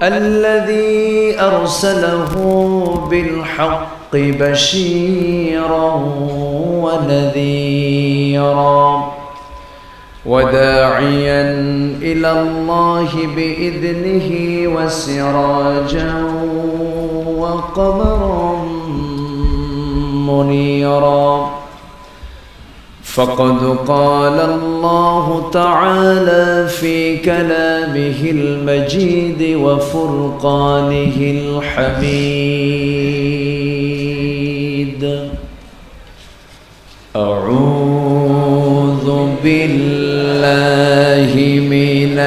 الذي أرسله بالحق بشيرا ونذيرا وداعيا إلى الله بإذنه وسراجا وقمرا منيرا فقد قال الله تعالى في كلامه المجيد وفرقانه الحميد أعوذ بالله من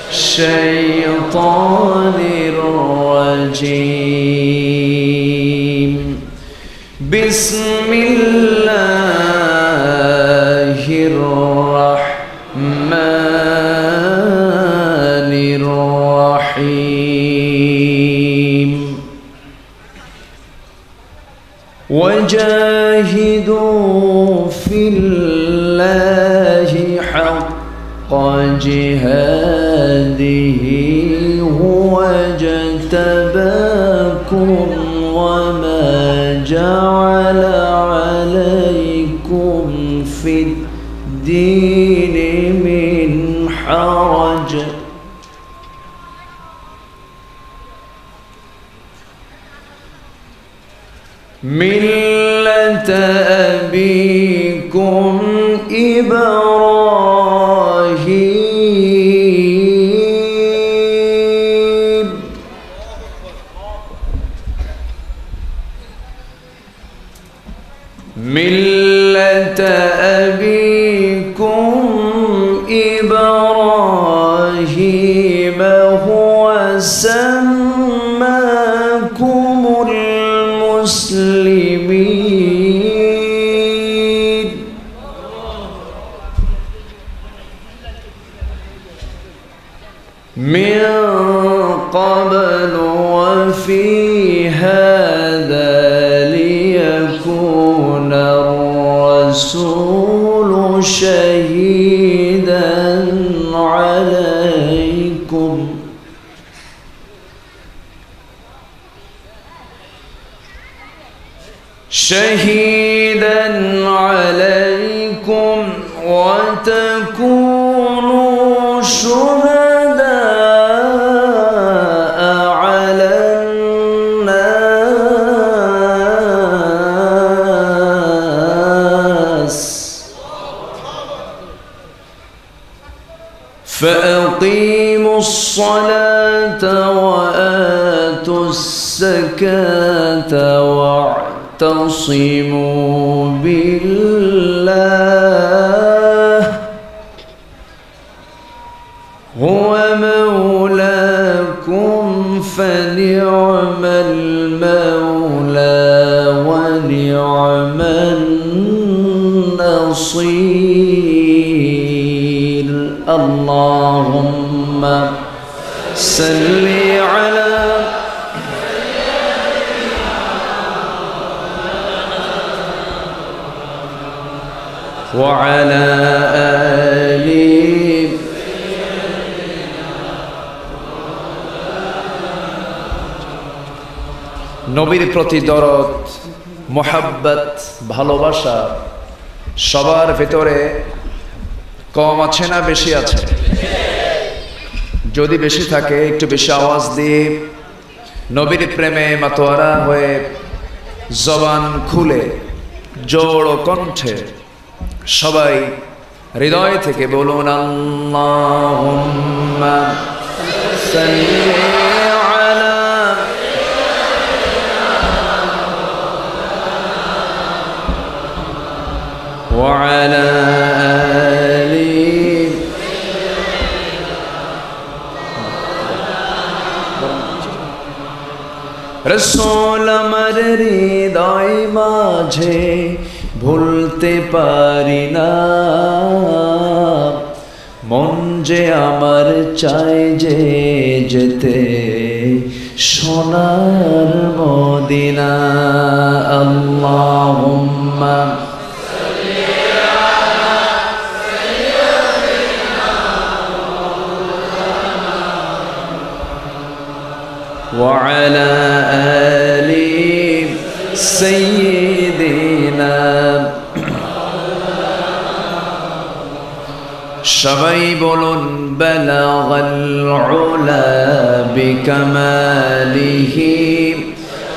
الشيطان الرجيم بسم الله الرحمن الرحيم وجاهدوا في الله حق جهاده هو اجتباكم وما جعل عليكم في الدين من حرج ملة أبيكم إبراهيم ملة أبيكم إبراهيم هو سماكم المسلمين من قبل وفي هذا ليكون الرسول شهيدا عليكم وتكونوا شهداء على الناس فأقيموا الصلاة وآتوا الزكاة واعتصموا بالله هو مولاكم فنعم المولى ونعم النصير اللهم صل على وعلى آل নবীর প্রতি দরদ মোহাব্বত ভালোবাসা সবার ভিতরে কম আছে না বেশি আছে? যদি বেশি থাকে একটু বেশি আওয়াজ দিয়ে নবীর প্রেমে মাতোয়ারা হয়ে জবান খুলে জোড় কণ্ঠে সবাই হৃদয় থেকে বলুন আল্লাহুম্মা সাল্লি আলা ওয়া আলা আলি রাসূল আমার হৃদয় মাঝে ভুলতে পারি না মন যে আমার চাই যে যেতে সোনার মদিনা আল্লাহুম্মা সাল্লি আলা সাইয়্যিদিনা وعلى آل سيدنا সবাই বলুন বালাগাল উলা বিকামালিহি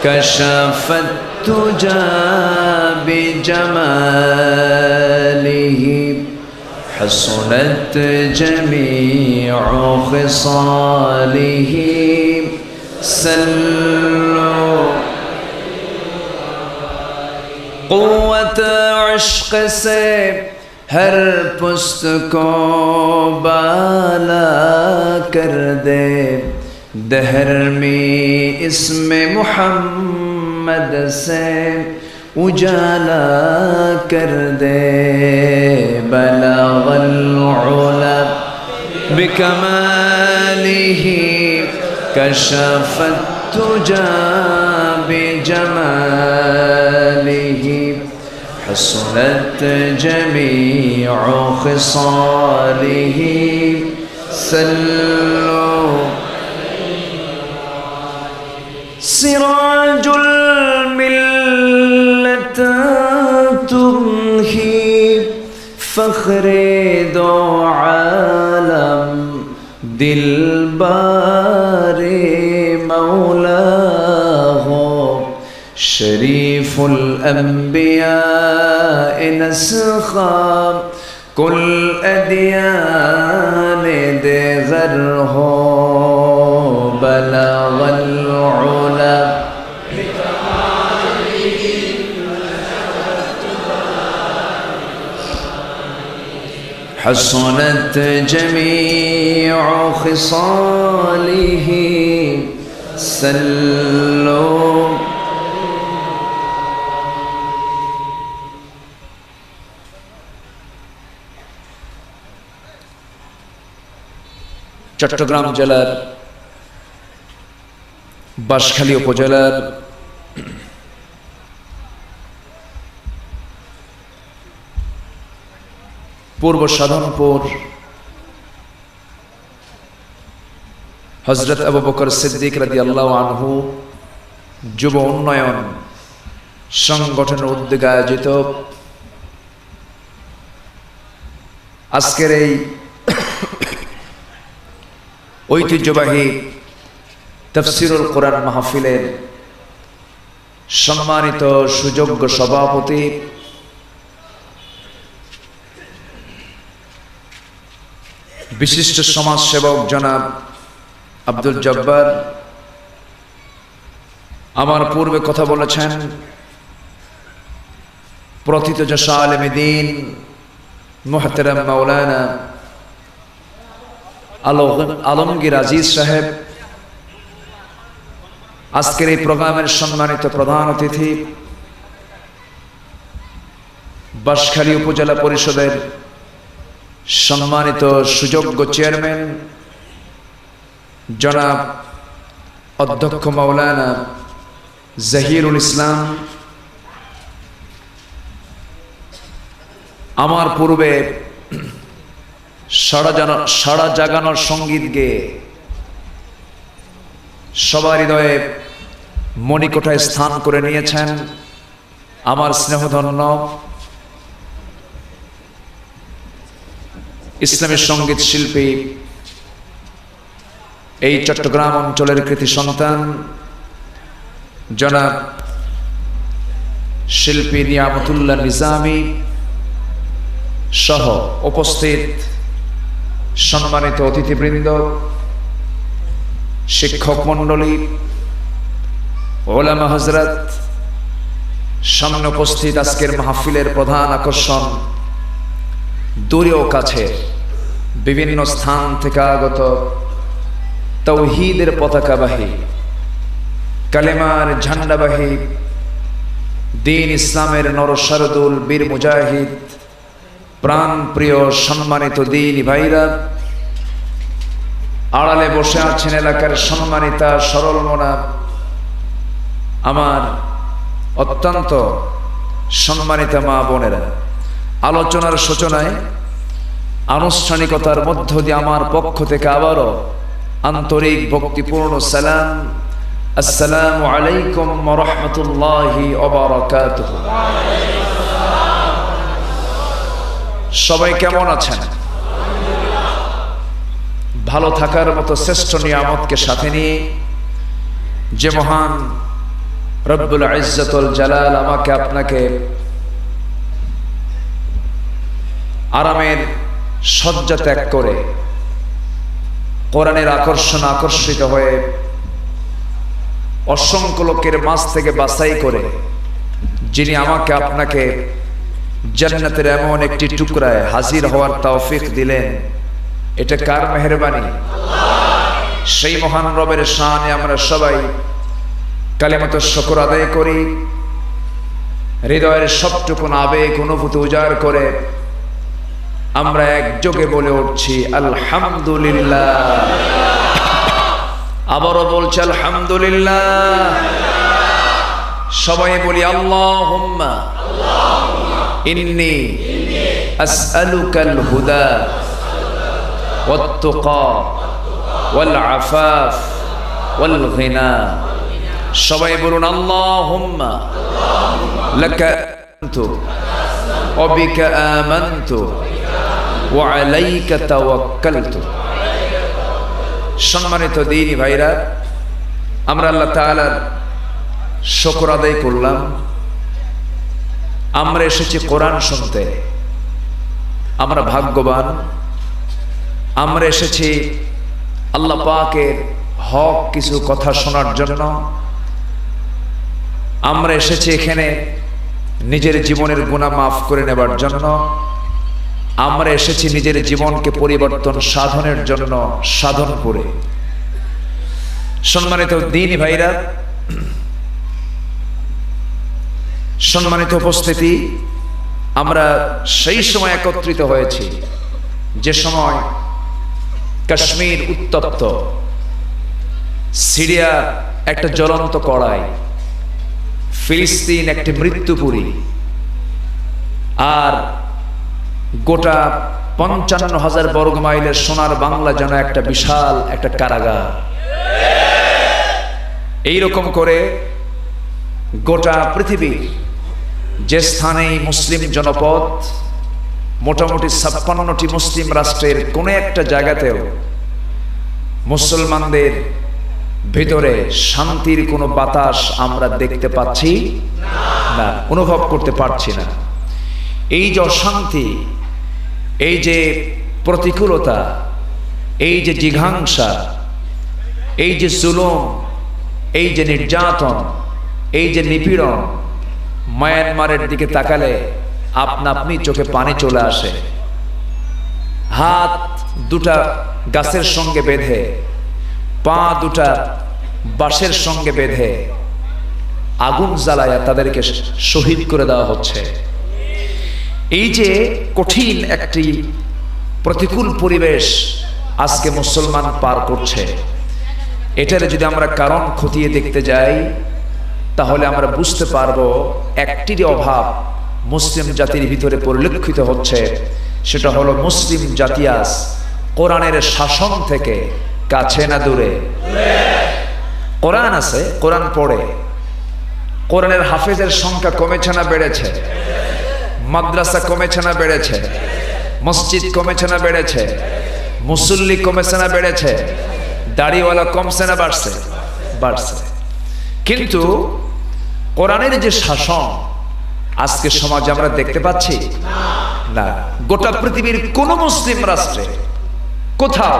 কাশাফাত তুজা বিজামালিহি হাসনাত জামিউ খিসালিহি সাল্লু قوة عشق سے ہر پست کو بالا کر دے دہر میں اسم محمد سے اجالا کر دے بلغ العلا بکمالہ کشف التجا بجمالہ حسنت جميع خصاله صلوا سراج الملة تمحي فخر دو عالم دلبار مولاه شريف الأنبياء نسخا كل أديان دغره بلغ العلا حسنت جميع خصاله صلوا চট্টগ্রাম জেলার বাঁশখালী উপজেলার পূর্ব সাধনপুর হযরত আবু বকর সিদ্দিক রাদিয়াল্লাহু আনহু যুব উন্নয়ন সংগঠনের উদ্যোগে আয়োজিত আজকের এই ঐতিহ্যবাহী তাফসীরুল কোরআন মাহফিলের সম্মানিত সুযোগ্য সভাপতি বিশিষ্ট সমাজসেবক জনাব আব্দুল জব্বার আমার পূর্বে কথা বলেছেন প্রথিতযশা আলেমে দ্বীন মুহতারাম মাওলানা আলমগীর আজিজ সাহেব আজকের এই প্রোগ্রামের সম্মানিত প্রধান অতিথি বাঁশখালী উপজেলা পরিষদের সম্মানিত সুযোগ্য চেয়ারম্যান জনাব অধ্যক্ষ মাওলানা জহিরুল ইসলাম, আমার পূর্বে সাড়া জাগানোর সঙ্গীত গেয়ে সবার হৃদয়ে মণিকোঠায় স্থান করে নিয়েছেন আমার স্নেহধন্য ইসলামী সঙ্গীত শিল্পী, এই চট্টগ্রাম অঞ্চলের কৃতি সন্তান জনাব শিল্পী নিয়ামতুল্লাহ নিজামী সহ উপস্থিত সম্মানিত অতিথিবৃন্দ, শিক্ষক মণ্ডলী, ওলামা হযরত, সামনে উপস্থিত আজকের মাহফিলের প্রধান আকর্ষণ দূরে ও কাছে বিভিন্ন স্থান থেকে আগত তাওহীদের পতাকাবাহী, কালেমার ঝান্ডাবাহী, দ্বীন ইসলামের নরশারদুল বীর মুজাহিদ, প্রাণ প্রিয় সম্মানিত দ্বীনি ভাইরা, আড়ালে বসে আছেন এলাকার সম্মানিতা সরল মনা আমার অত্যন্ত সম্মানিতা মা বোনেরা, আলোচনার সূচনায় আনুষ্ঠানিকতার মধ্য দিয়ে আমার পক্ষ থেকে আবারও আন্তরিক ভক্তিপূর্ণ সালাম আসসালামু আলাইকুম ওয়া রাহমাতুল্লাহি ওয়া বারাকাতুহু। সবাই কেমন আছেন? ভালো থাকার মতো শ্রেষ্ঠ নিয়ামতকে সাথে নিয়ে যে মহান রব্বুল ইজ্জতুল জালাল আমাকে আপনাকে আরামের শয্যা ত্যাগ করে কোরআনের আকর্ষিত হয়ে অসংখ্য লোকের মাঝ থেকে বাছাই করে যিনি আমাকে আপনাকে জান্নাতের এমন একটি টুকরায় হাজির হওয়ার তৌফিক দিলেন, এটা কার মেহেরবানি? সেই মহান রবের শানে আমরা সবাই কালিমাতুশ শুকর আদায় করি, হৃদয়ের সবটুকু আবেগ অনুভূতি উজাড় করে আমরা একযোগে বলে উঠছি আলহামদুলিল্লাহ। আবারও বলছি আলহামদুলিল্লাহ। সবাই বলি আল্লাহুম্মা ইন্নী আসআলুকাল হুদা ওয়াত তুকা ওয়াল আফাফ ওয়াল গিনা। সবাই বলুন আল্লাহুম্মা লাকা আসলামতু ওয়া বিকা আমানতু ওয়া আলাইকা তাওয়াক্কালতু। সম্মানিত দ্বীনি ভাইরা, আমরা আল্লাহ তাআলার শুকর আদায় করলাম। আমরা এসেছি কোরআন শুনতে, আমরা ভাগ্যবান। আমরা এসেছি আল্লাহ পাকের হক কিছু কথা শোনার জন্য। আমরা এসেছি এখানে নিজের জীবনের গুনাহ মাফ করে নেবার জন্য। আমরা এসেছি নিজের জীবনকে পরিবর্তন সাধনের জন্য, সাধন করে। সম্মানিত দ্বীনি ভাইরা, সম্মানিত উপস্থিতি, আমরা সেই সময় একত্রিত হয়েছি যে সময় কাশ্মীর উত্তপ্ত, সিরিয়া একটা জ্বলন্ত কড়াই, ফিলিস্তিন একটি মৃত্যুপুরী, আর গোটা ৫৫,০০০ বর্গ মাইলের সোনার বাংলা যেন একটা বিশাল একটা কারাগার। এইরকম করে গোটা পৃথিবীর যে স্থানেই মুসলিম জনপদ, মোটামুটি ৫৬টি মুসলিম রাষ্ট্রের কোনো একটা জায়গাতেও মুসলমানদের ভিতরে শান্তির কোনো বাতাস আমরা দেখতে পাচ্ছি না, অনুভব করতে পারছি না। এই যে অশান্তি, এই যে প্রতিকূলতা, এই যে জিঘাংসা, এই যে জুলুম, এই যে নির্যাতন, এই যে নিপীড়ন, মায়ানমারের দিকে তাকালে আপনা আপনি চোখে পানি চলে আসে। হাত দুটা গাছের সঙ্গে বেঁধে, পা দুটা বাঁশের সঙ্গে বেঁধে আগুন জ্বালায়া তাদেরকে শহীদ করে দেওয়া হচ্ছে। এই যে কঠিন একটি প্রতিকূল পরিবেশ আজকে মুসলমান পার করছে, এটার যদি আমরা কারণ খতিয়ে দেখতে যাই তাহলে আমরা বুঝতে পারবো একটিরই অভাব মুসলিম জাতির ভিতরে পরিলক্ষিত হচ্ছে। সেটা হলো মুসলিম জাতি আজ কোরআনের শাসন থেকে কাছে না দূরে। কোরআন আছে, কোরআন পড়ে, কোরআনের হাফেজের সংখ্যা কমেছে না বেড়েছে? মাদ্রাসা কমেছে না বেড়েছে? মসজিদ কমেছে না বেড়েছে? মুসল্লি কমেছে না বেড়েছে? দাড়িওয়ালা কমছে না বাড়ছে? বাড়ছে। কিন্তু কোরআনের যে শাসন আজকে সমাজে আমরা দেখতে পাচ্ছি না। গোটা পৃথিবীর কোন মুসলিম রাষ্ট্রে কোথাও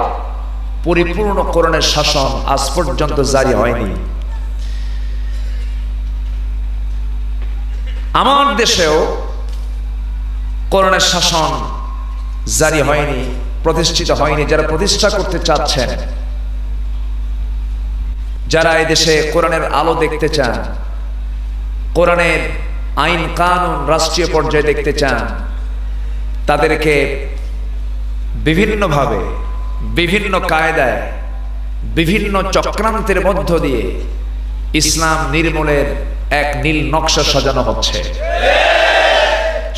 পরিপূর্ণ কোরআনের শাসন আজ পর্যন্ত জারি হয়নি। আমার দেশেও কোরআনের শাসন জারি হয়নি, প্রতিষ্ঠিত হয়নি। যারা প্রতিষ্ঠা করতে চাচ্ছেন, যারা এই দেশে কোরআনের আলো দেখতে চান, কোরআনের আইন কানুন রাষ্ট্রীয় পর্যায়ে দেখতে চান, তাদেরকে বিভিন্নভাবে, বিভিন্ন কায়দায়, বিভিন্ন চক্রান্তের মধ্য দিয়ে ইসলাম নির্মূলের এক নীল নকশা সাজানো হচ্ছে।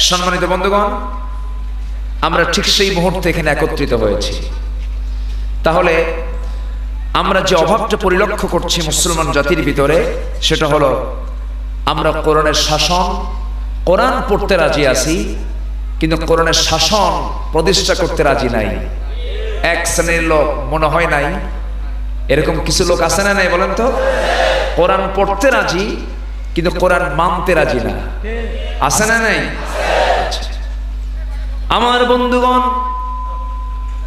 সম্মানিত বন্ধুগণ, আমরা ঠিক সেই মুহূর্তে এখানে একত্রিত হয়েছি। তাহলে আমরা যে অভাবটা পরিলক্ষ্য করছি মুসলমান জাতির ভিতরে, সেটা হলো আমরা কোরআনের শাসন, কোরআন পড়তে রাজি আছি, কিন্তু কোরআনের শাসন প্রতিষ্ঠা করতে রাজি নাই। এক শ্রেণীর লোক মনে হয় নাই, এরকম কিছু লোক আছে না নাই বলেন তো? কোরআন পড়তে রাজি কিন্তু কোরআন মানতে রাজি না, আছে না নাই? আমার বন্ধুগণ,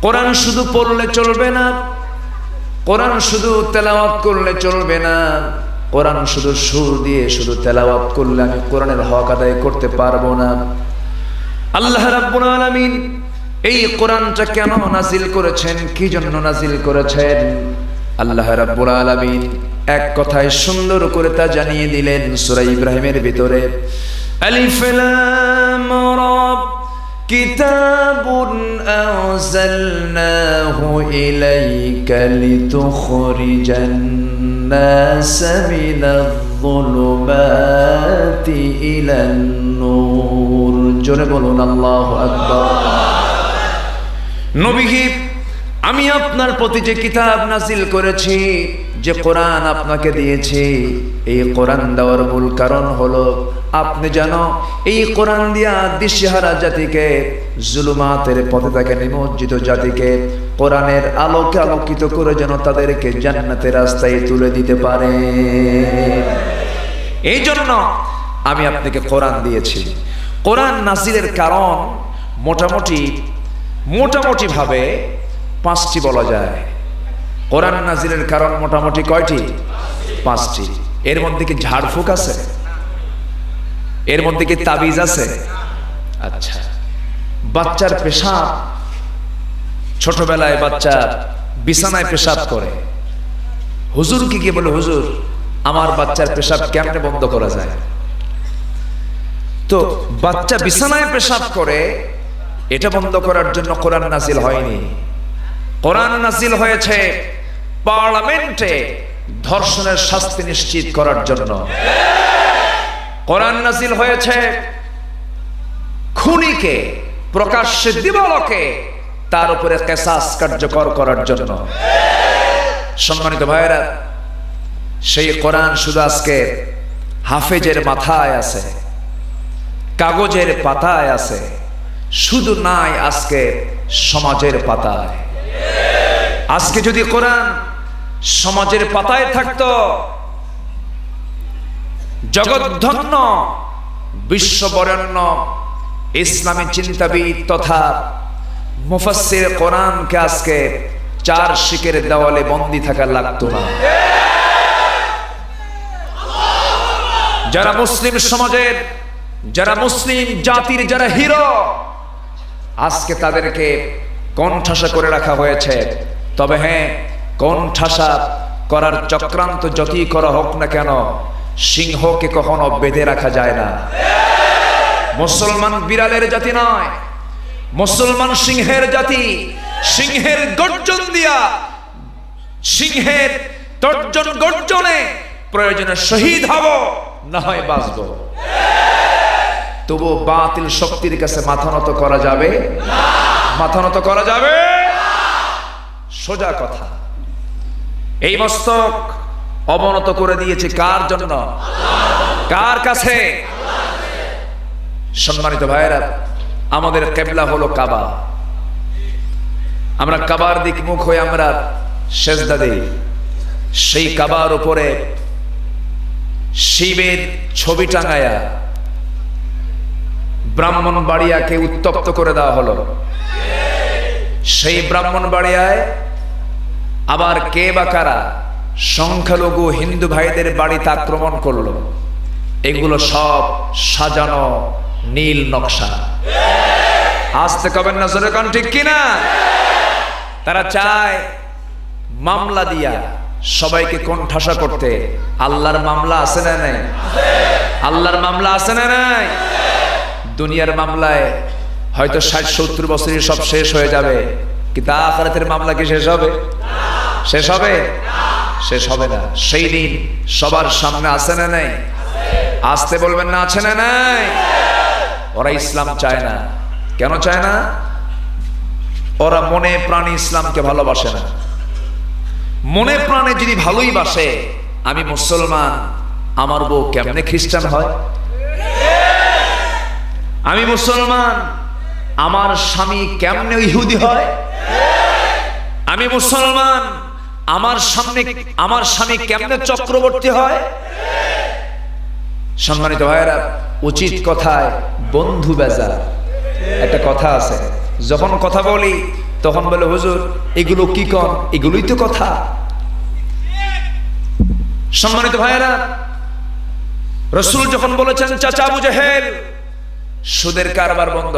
কোরআন শুধু পড়লে চলবে না, কোরআন শুধু তেলাওয়াত করলে চলবে না, কোরআন শুধু সুর দিয়ে শুধু তেলাওয়াত করলে আমি কোরআনের হক আদায় করতে পারবো না। আল্লাহ রাব্বুল আলামিন এই কোরআনটা কেন নাজিল করেছেন, কি জন্য নাজিল করেছেন, আল্লাহ রাব্বুল আলামিন এক কথায় সুন্দর করে তা জানিয়ে দিলেন সূরা ইব্রাহিমের ভিতরে। আলিফ লাম রা কিতাবুন আনজালনাহু ইলাইকা লিতুখরিজান নাস মিনায-যুলুমাতি ইলান-নূর। জোরে বলুন আল্লাহু আকবার। নবীজি, আমি আপনার প্রতি যে কিতাব নাজিল করেছি, যে কোরআন আপনাকে দিয়েছি, এই কোরআন দেওয়ার মূল কারণ হলো আপনি যেন এই কোরআন দিয়া দিশেহারা জাতিকে, জুলুমাতের পথে থাকে নিমজ্জিত জাতিকে কোরআনের আলোকে আলোকিত করে যেন তাদেরকে জান্নাতের রাস্তায় তুলে দিতে পারে। এই জন্য আমি আপনাকে কোরআন দিয়েছি। কোরআন নাজিলের কারণ মোটামুটি ভাবে 5টি বলা যায়। কোরআন নাজিলের কারণ মোটামুটি কয়টি? 5টি। এর মধ্যে কি ঝাড়ফুঁক আছে? এর মধ্যে কি তাবিজ আছে? আচ্ছা, বাচ্চার পেশাব, ছোটবেলায় বাচ্চা বিছানায় পেশাব করে, হুজুর কি বলে, হুজুর আমার বাচ্চার পেশাব কেমনে বন্ধ করা যায়? তো বাচ্চা বিছানায় পেশাব করে, এটা বন্ধ করার জন্য কোরআন নাজিল হয়নি। কোরআন নাজিল হয়েছে পার্লামেন্টে ধর্ষণের শাস্তি নিশ্চিত করার জন্য। কোরআন নাজিল হয়েছে খুনিকে প্রকাশ্যে দিবালোকে তার উপরে কিসাস কার্যকর করার জন্য। সম্মানিত ভাইয়েরা, সেই কোরআন শুধু আজকে হাফেজের মাথায় আছে, কাগজের পাতায় আছে, শুধু নাই আজকে সমাজের পাতায়। আজকে যদি কোরআন সমাজের পাতায় থাকতো, জগৎধন্য বিশ্ববরেণ্য ইসলামী চিন্তাবিদ তথা মুফাসসির কোরআনকে আজকে 4 শিকের দেওয়ালে বন্দী থাকা লাগতো না। যারা মুসলিম সমাজের, যারা মুসলিম জাতির যারা হিরো, আজকে তাদেরকে কোণঠাসা করে রাখা হয়েছে। তবে হ্যাঁ, কোণঠাসা করার চক্রান্ত যতই করা হোক না কেন, সিংহকে কখনো বেঁধে রাখা যায় না। মুসলমান বিড়ালের জাতি নয়, মুসলমান সিংহের জাতি। সিংহের গর্জন দিয়া, সিংহের তর্জন গর্জনে প্রয়োজনে শহীদ হব, না হয় বাঁচব। তবু বাতিল শক্তির কাছে মাথা নত করা যাবে না, মাথা নত করা যাবে না। সোজা কথা। এই মস্তক অবনত করে দিয়েছে কার জন্য? কার কাছে? সম্মানিত ভাইয়েরা, আমাদের কিবলা হলো কাবা। আমরা কাবার দিক মুখ হয়ে আমরা সেজদা দেই। সেই কাবার উপরে শিবের ছবি টাঙায়া ব্রাহ্মণবাড়িয়াকে উত্তপ্ত করে দেওয়া হলো। সেই ব্রাহ্মণবাড়িয়ায় আবার কে বা কারা সংখ্যালঘু হিন্দু ভাইদের বাড়িতে আক্রমণ করলো। এগুলো সব সাজানো নীল নকশা। আসতে কবেন না, জোরে কোন ঠিক কিনা? তারা চায় মামলা দিয়া সবাইকে কোণঠাসা করতে। আল্লাহর মামলা আছে না নাই? আল্লাহর মামলা আছে না নাই? দুনিয়ার মামলায় হয়তো 60-70 বছরই সব শেষ হয়ে যাবে, কিন্তু আখিরাতের মামলা কি শেষ হবে? শেষ হবে? শেষ হবে না। সেই দিন সবার সামনে আছে না নাই? আসতে বলবেন না, আছে না নাই? ওরা ইসলাম চায় না। কেন চায় না? ওরা মনে প্রাণে ইসলামকে ভালোবাসে না। মনে প্রাণে যদি ভালোই বাসে, আমি মুসলমান, আমার বউ কেমনে খ্রিস্টান হয়? আমি মুসলমান, আমার স্বামী কেমনে ইহুদি হয়? আমি মুসলমান, আমার স্বামী কেমনে চক্রবর্তী হয়? সম্মানিত ভাইরা, উচিত কথায় বন্ধু বেজা, একটা কথা আছে, যখন কথা বলি তখন বলে হুজুর এগুলো কি কন, এগুলোই তো কথা। সম্মানিত ভাইরা, রাসূল যখন বলেছেন চাচা আবু জেহেল সুদের কারবার বন্ধ,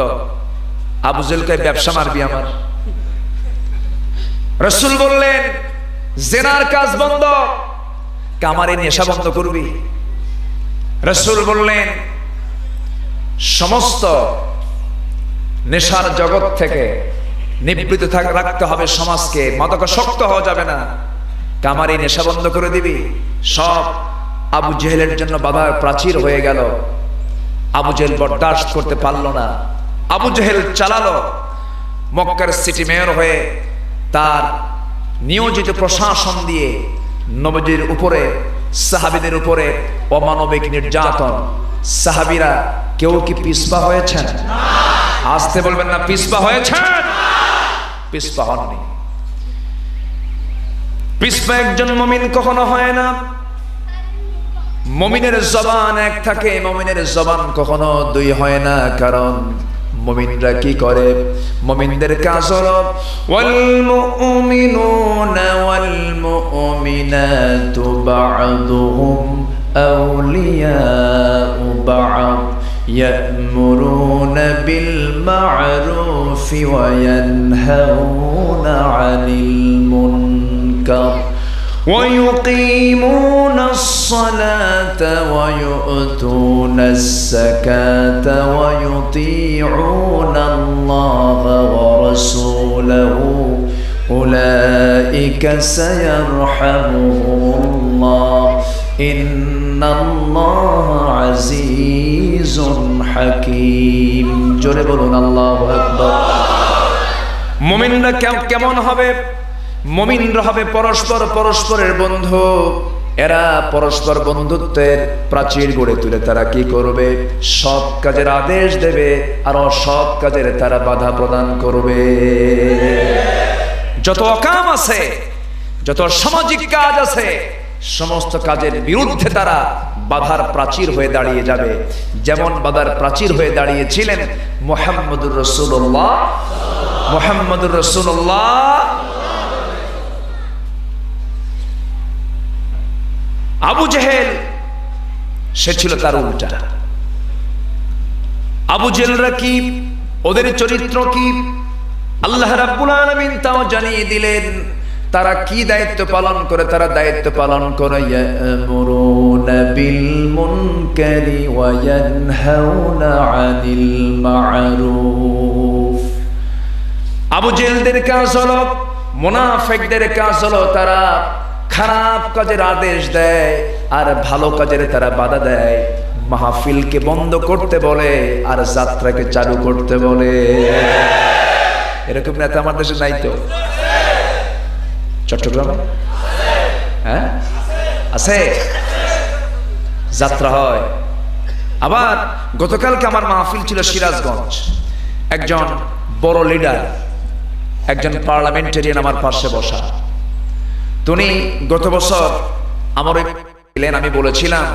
আবু জেহেল কয় ব্যবসা মারবি আমার। রাসূল বললেন জেনার কাজ বন্ধ, কামারে নেশা বন্ধ করবি। রাসূল বললেন সমস্ত নেশার জগৎ থেকে নিবৃত রাখতে হবে সমাজকে, মাদকাসক্ত হওয়া যাবে না, কামারি নেশা বন্ধ করে দিবি। সব আবু জেহেলের জন্য বাধার প্রাচীর হয়ে গেল। আবু জেহেল বরদাস্ত করতে পারল না। আবু জেহেল চালালো মক্কার সিটি মেয়র হয়ে, তার নিয়োজিত প্রশাসন দিয়ে নবীর উপরে, সাহাবীদের উপরে অমানবিক নির্যাতন। সাহাবীরা কেউ কি পিছপা হয়েছেন? আসতে বলবেন না, পিছপা হয়েছেন? পিছপা হননি। পিছপা একজন মুমিন কখনো হয় না। মুমিনের জবান এক থাকে, মুমিনের জবান কখনো দুই হয় না। কারণ মুমিনরা কি করে? মুমিনদের কাজ হলো ওয়াল মুমিনুনা ওয়াল মুমিনাতু বা'দুহুম আউলিয়াউ বা'দ ইয়া'মুরুনা বিল মা'রুফি ওয়া ইয়ানহাউনা 'আনিল মুনকার ويقيمون الصلاة ويؤتون الزكاة ويطيعون الله ورسوله أولئك سيرحمهم الله إن الله عزيز حكيم জোরে বলুন আল্লাহু আকবার। মুমিনরা কেমন হবে? মুমিনরা হবে পরস্পরের বন্ধু। এরা পরস্পর বন্ধুত্বের প্রাচীর গড়ে তুলে তারা কি করবে? সৎ কাজের আদেশ দেবে আর অসৎ কাজের তারা বাধা প্রদান করবে। যত অকাম আছে, যত সামাজিক কাজ আছে, সমস্ত কাজের বিরুদ্ধে তারা বাধার প্রাচীর হয়ে দাঁড়িয়ে যাবে। যেমন বাধার প্রাচীর হয়ে দাঁড়িয়েছিলেন মুহাম্মদুর রাসূলুল্লাহ। আবু জেহেল সে ছিল তার উল্টা। আবু জেহেলরা কি, ওদের চরিত্র কি, আল্লাহ রাব্বুল আলামিন তাও জানিয়ে দিলেন। তারা কি দায়িত্ব পালন করে? তারা দায়িত্ব পালন করে ইয়ামুরুনা বিল মুনকারি ওয়া ইয়ানহাউনা আনিল মা'রুফ। আবু জেহেলদের কাজ হলো, মুনাফিকদের কাজ হলো তারা খারাপ কাজের আদেশ দেয় আর ভালো কাজের তারা বাধা দেয়। মাহফিলকে বন্ধ করতে বলে আর যাত্রাকে চালু করতে বলে। এরকম নেতা আমার দেশে নাই তো? চট্টগ্রামে হ্যাঁ আছে, যাত্রা হয়। আবার গতকালকে আমার মাহফিল ছিল সিরাজগঞ্জ। একজন বড় লিডার, একজন পার্লামেন্টারিয়ান আমার পাশে বসা। তিনি গত বছর আমার আমি বলেছিলাম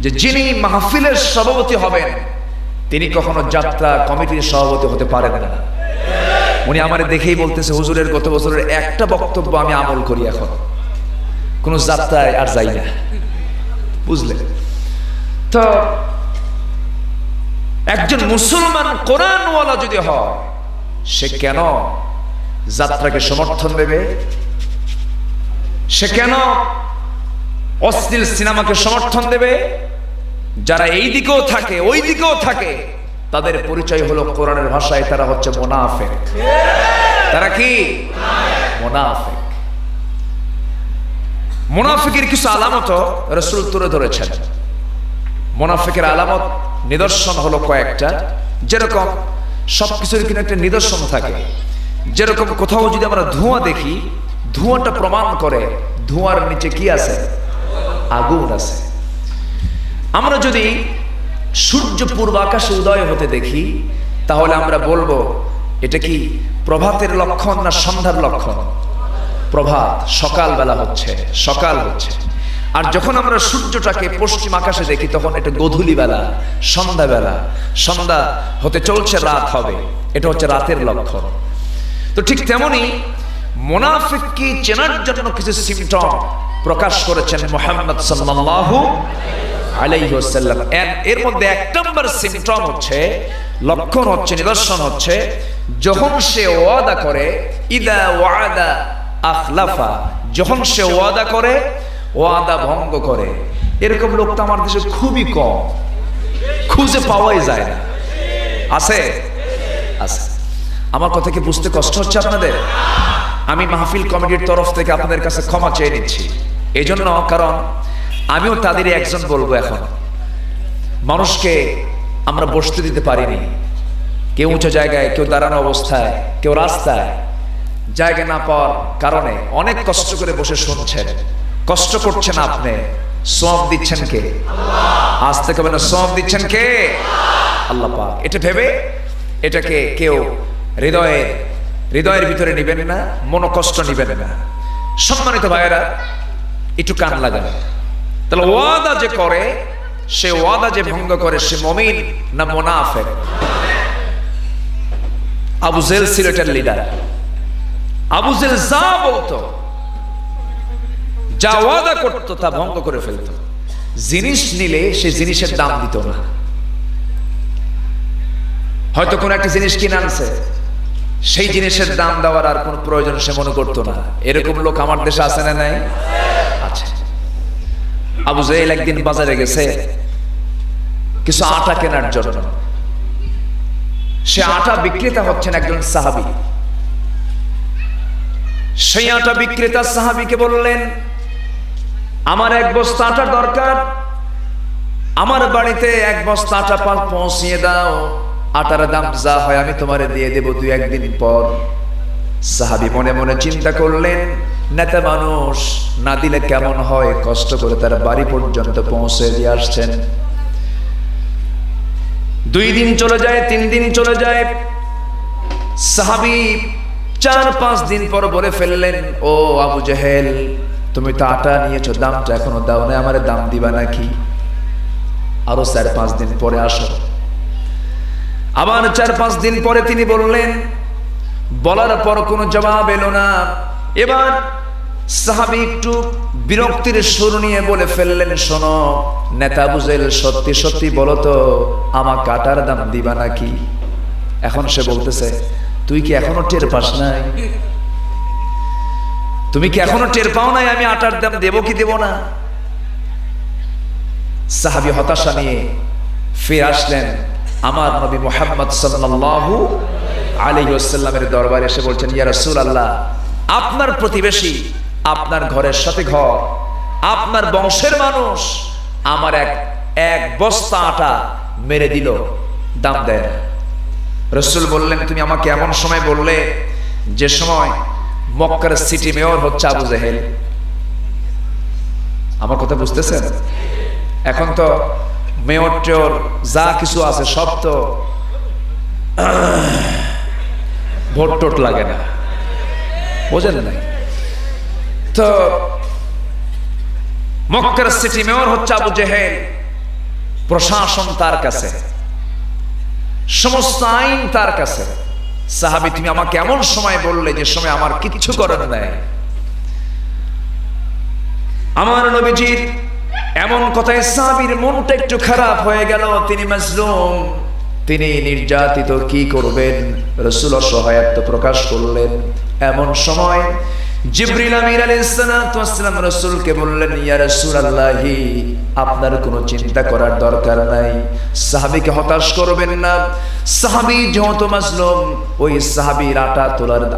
যে যিনি মাহফিলের সভাপতি হবেন তিনি কখনো যাত্রা কমিটির সভাপতি হতে পারেন না। উনি আমারে দেখেই বলতেছে হুজুরের গত বছরের একটা বক্তব্য আমি আমল করি, এখন কোন যাত্রায় আর যাই না। বুঝলে তো? একজন মুসলমান কোরআনওয়ালা যদি হয় সে কেন যাত্রাকে সমর্থন দেবে? সে কেন অশ্লীল সিনেমাকে সমর্থন দেবে? যারা এই দিকেও থাকে ওই দিকেও থাকে তাদের পরিচয় হলো কোরআনের ভাষায় তারা হচ্ছে মুনাফিক। তারা কি? মুনাফিক। মুনাফিকের কিছু আলামত রাসূল তুলে ধরেছেন। মুনাফিকের আলামত, নিদর্শন হলো কয়েকটা। যেরকম সবকিছুর কিন্তু একটা নিদর্শন থাকে। যেরকম কোথাও যদি আমরা ধোঁয়া দেখি, ধোঁয়াটা প্রমাণ করে ধোঁয়ার নিচে কি আছে? আগুন আছে। আমরা যদি সূর্য পূর্ব আকাশে উদয় হতে দেখি তাহলে আমরা বলবো এটা কি প্রভাতের লক্ষণ না সন্ধ্যার লক্ষণ? প্রভাত, সকালবেলা হচ্ছে, সকাল হচ্ছে। আর যখন আমরা সূর্যটাকে পশ্চিম আকাশে দেখি তখন এটা গধূলি বেলা, সন্ধ্যাবেলা, সন্ধ্যা হতে চলছে, রাত হবে, এটা হচ্ছে রাতের লক্ষণ। তো ঠিক তেমনি মুনাফিককে চেনার জন্য কিছু সিমটম প্রকাশ করেছেন মুহাম্মদ সাল্লাল্লাহু আলাইহি ওয়াসাল্লাম। এর মধ্যে এক নম্বর সিমটম হচ্ছে, লক্ষণ হচ্ছে, নিদর্শন হচ্ছে, যখন সে ওয়াদা করে, ইদা ওয়াদা আখলাফা, যখন সে ওয়াদা করে ওয়াদা ভঙ্গ করে। এরকম লোক তো আমার দেশে খুবই কম, খুঁজে পাওয়াই যায় না। আছে? আছে। আমার কথা কি বুঝতে কষ্ট হচ্ছে আপনাদের? আমি মাহফিল কমিটির তরফ থেকে আপনাদের কাছে ক্ষমা চেয়ে নিচ্ছি এই জন্য, কারণ আমিও তাদের একজন বলবো। এখন মানুষকে আমরা বসতে দিতে পারিনি, কেউ উঁচু জায়গায়, কেউ দাঁড়ানো অবস্থায়, কেউ রাস্তায়, জায়গা না পাওয়ার কারণে অনেক কষ্ট করে বসে শুনছেন। কষ্ট করছেন আপনি, সওয়াব দিচ্ছেন কে? আজ থেকে বলেন, সওয়াব দিচ্ছেন কে? আল্লাহ পাক। এটা ভেবে এটাকে কেউ হৃদয়ের ভিতরে নিবেন না, মনোকষ্ট নিবেন না। সম্মানিত ভাইয়েরা, একটু কান লাগান। তাহলে ওয়াদা যে করে, সে ওয়াদা যে ভঙ্গ করে, সে মুমিন না মুনাফিক? আবু জেল সিলেটের লিডার। আবু জেল যা বলতো, যা ওয়াদা করতো তা ভঙ্গ করে ফেলতো। জিনিস নিলে সে জিনিসের দাম দিত না। হয়তো কোন একটা জিনিস কিনে আনছে, সেই জিনিসের দাম দেওয়ার আর কোন প্রয়োজন সে মনে করতো না। এরকম লোক আমার দেশে আছে না নাই? আছে। আবু জাহেল একদিন বাজারে গেছে কিছু আটা কেনার জন্য। সে আটা বিক্রেতা হচ্ছেন একজন সাহাবী। সেই আটা বিক্রেতা সাহাবীকে বললেন, আমার এক বস্তা আটা দরকার, আমার বাড়িতে এক বস্তা আটা পৌঁছিয়ে দাও। আটার দাম যা হয় আমি তোমারে দিয়ে দেব 2-1 দিন পর। সাহাবী মনে মনে চিন্তা করলেন, নেতা মানুষ, না দিলে কেমন হয়, কষ্ট করে তার বাড়ি পর্যন্ত পৌঁছে দিয়ে আসছেন। 2 দিন চলে যায়, 3 দিন চলে যায়। সাহাবী 4-5 দিন পর বলে ফেললেন, ও আবু জাহেল, তুমি তো আটা নিয়েছো, দামটা এখনো দাও না, আমারে দাম দিবা নাকি? আরো 4-5 দিন পরে আসো। আবার 4-5 দিন পরে তিনি বললেন, বলার পর কোনো জবাব এলো না। এবার সাহাবী একটু বিরক্তির সুর নিয়ে বলে ফেললেন, শোনো নেতা আবু জাহেল, সত্যি সত্যি বলো তো, আমাকে আটার দাম দিবা নাকি? এখন সে বলতেছে, তুই কি এখনো টের পাস নাই? তুমি কি এখনো টের পাও নাই আমি আটার দাম দেব কি দেব না? সাহাবী হতাশা নিয়ে ফিরে আসলেন আমার নবী মুহাম্মদ সাল্লাল্লাহু আলাইহি ওয়াসাল্লামের দরবারে। এসে বলছেন, ইয়া রাসূলুল্লাহ, আপনার প্রতিবেশী, আপনার ঘরের সাথে ঘর, আপনার বংশের মানুষ আমার এক বস্তা আটা মেরে দিল, দাম দেয় না। রাসূল বললেন, তুমি আমাকে এমন সময় বললে যে সময় মক্কার সিটি মেয়র হচ্ছে আবু জাহেল। আমার কথা বুঝতেছেন? এখন তো মেয়র টেয়র যা কিছু আছে সব তো ভোট টোট লাগে না, বোঝেন নাই? তো মক্কার সিটি মেয়র হচ্ছে আবু জাহেল। প্রশাসন তার কাছে, সমস্ত আইন তার কাছে। সাহাবী, তুমি আমাকে এমন সময় বললে যে সময় আমার কিচ্ছু করার নাই। আমার নবীজির এমন কথায় সাহাবীর মনটা একটু খারাপ হয়ে গেল। তিনি মাজলুম, তিনি নির্যাতিত, কি করবেন? রাসূল অসহায়ত্ব প্রকাশ করলেন। এমন সময় জিবরিল আমিন আলাইহিস সালাতু ওয়াস সালাম রাসূলকে বললেন, ইয়া রাসূলুল্লাহ, আপনার কোনো চিন্তা করার দরকার নাই, সাহাবীকে হতাশ করবেন না। সাহাবী যত মাজলুম, ওই সাহাবীর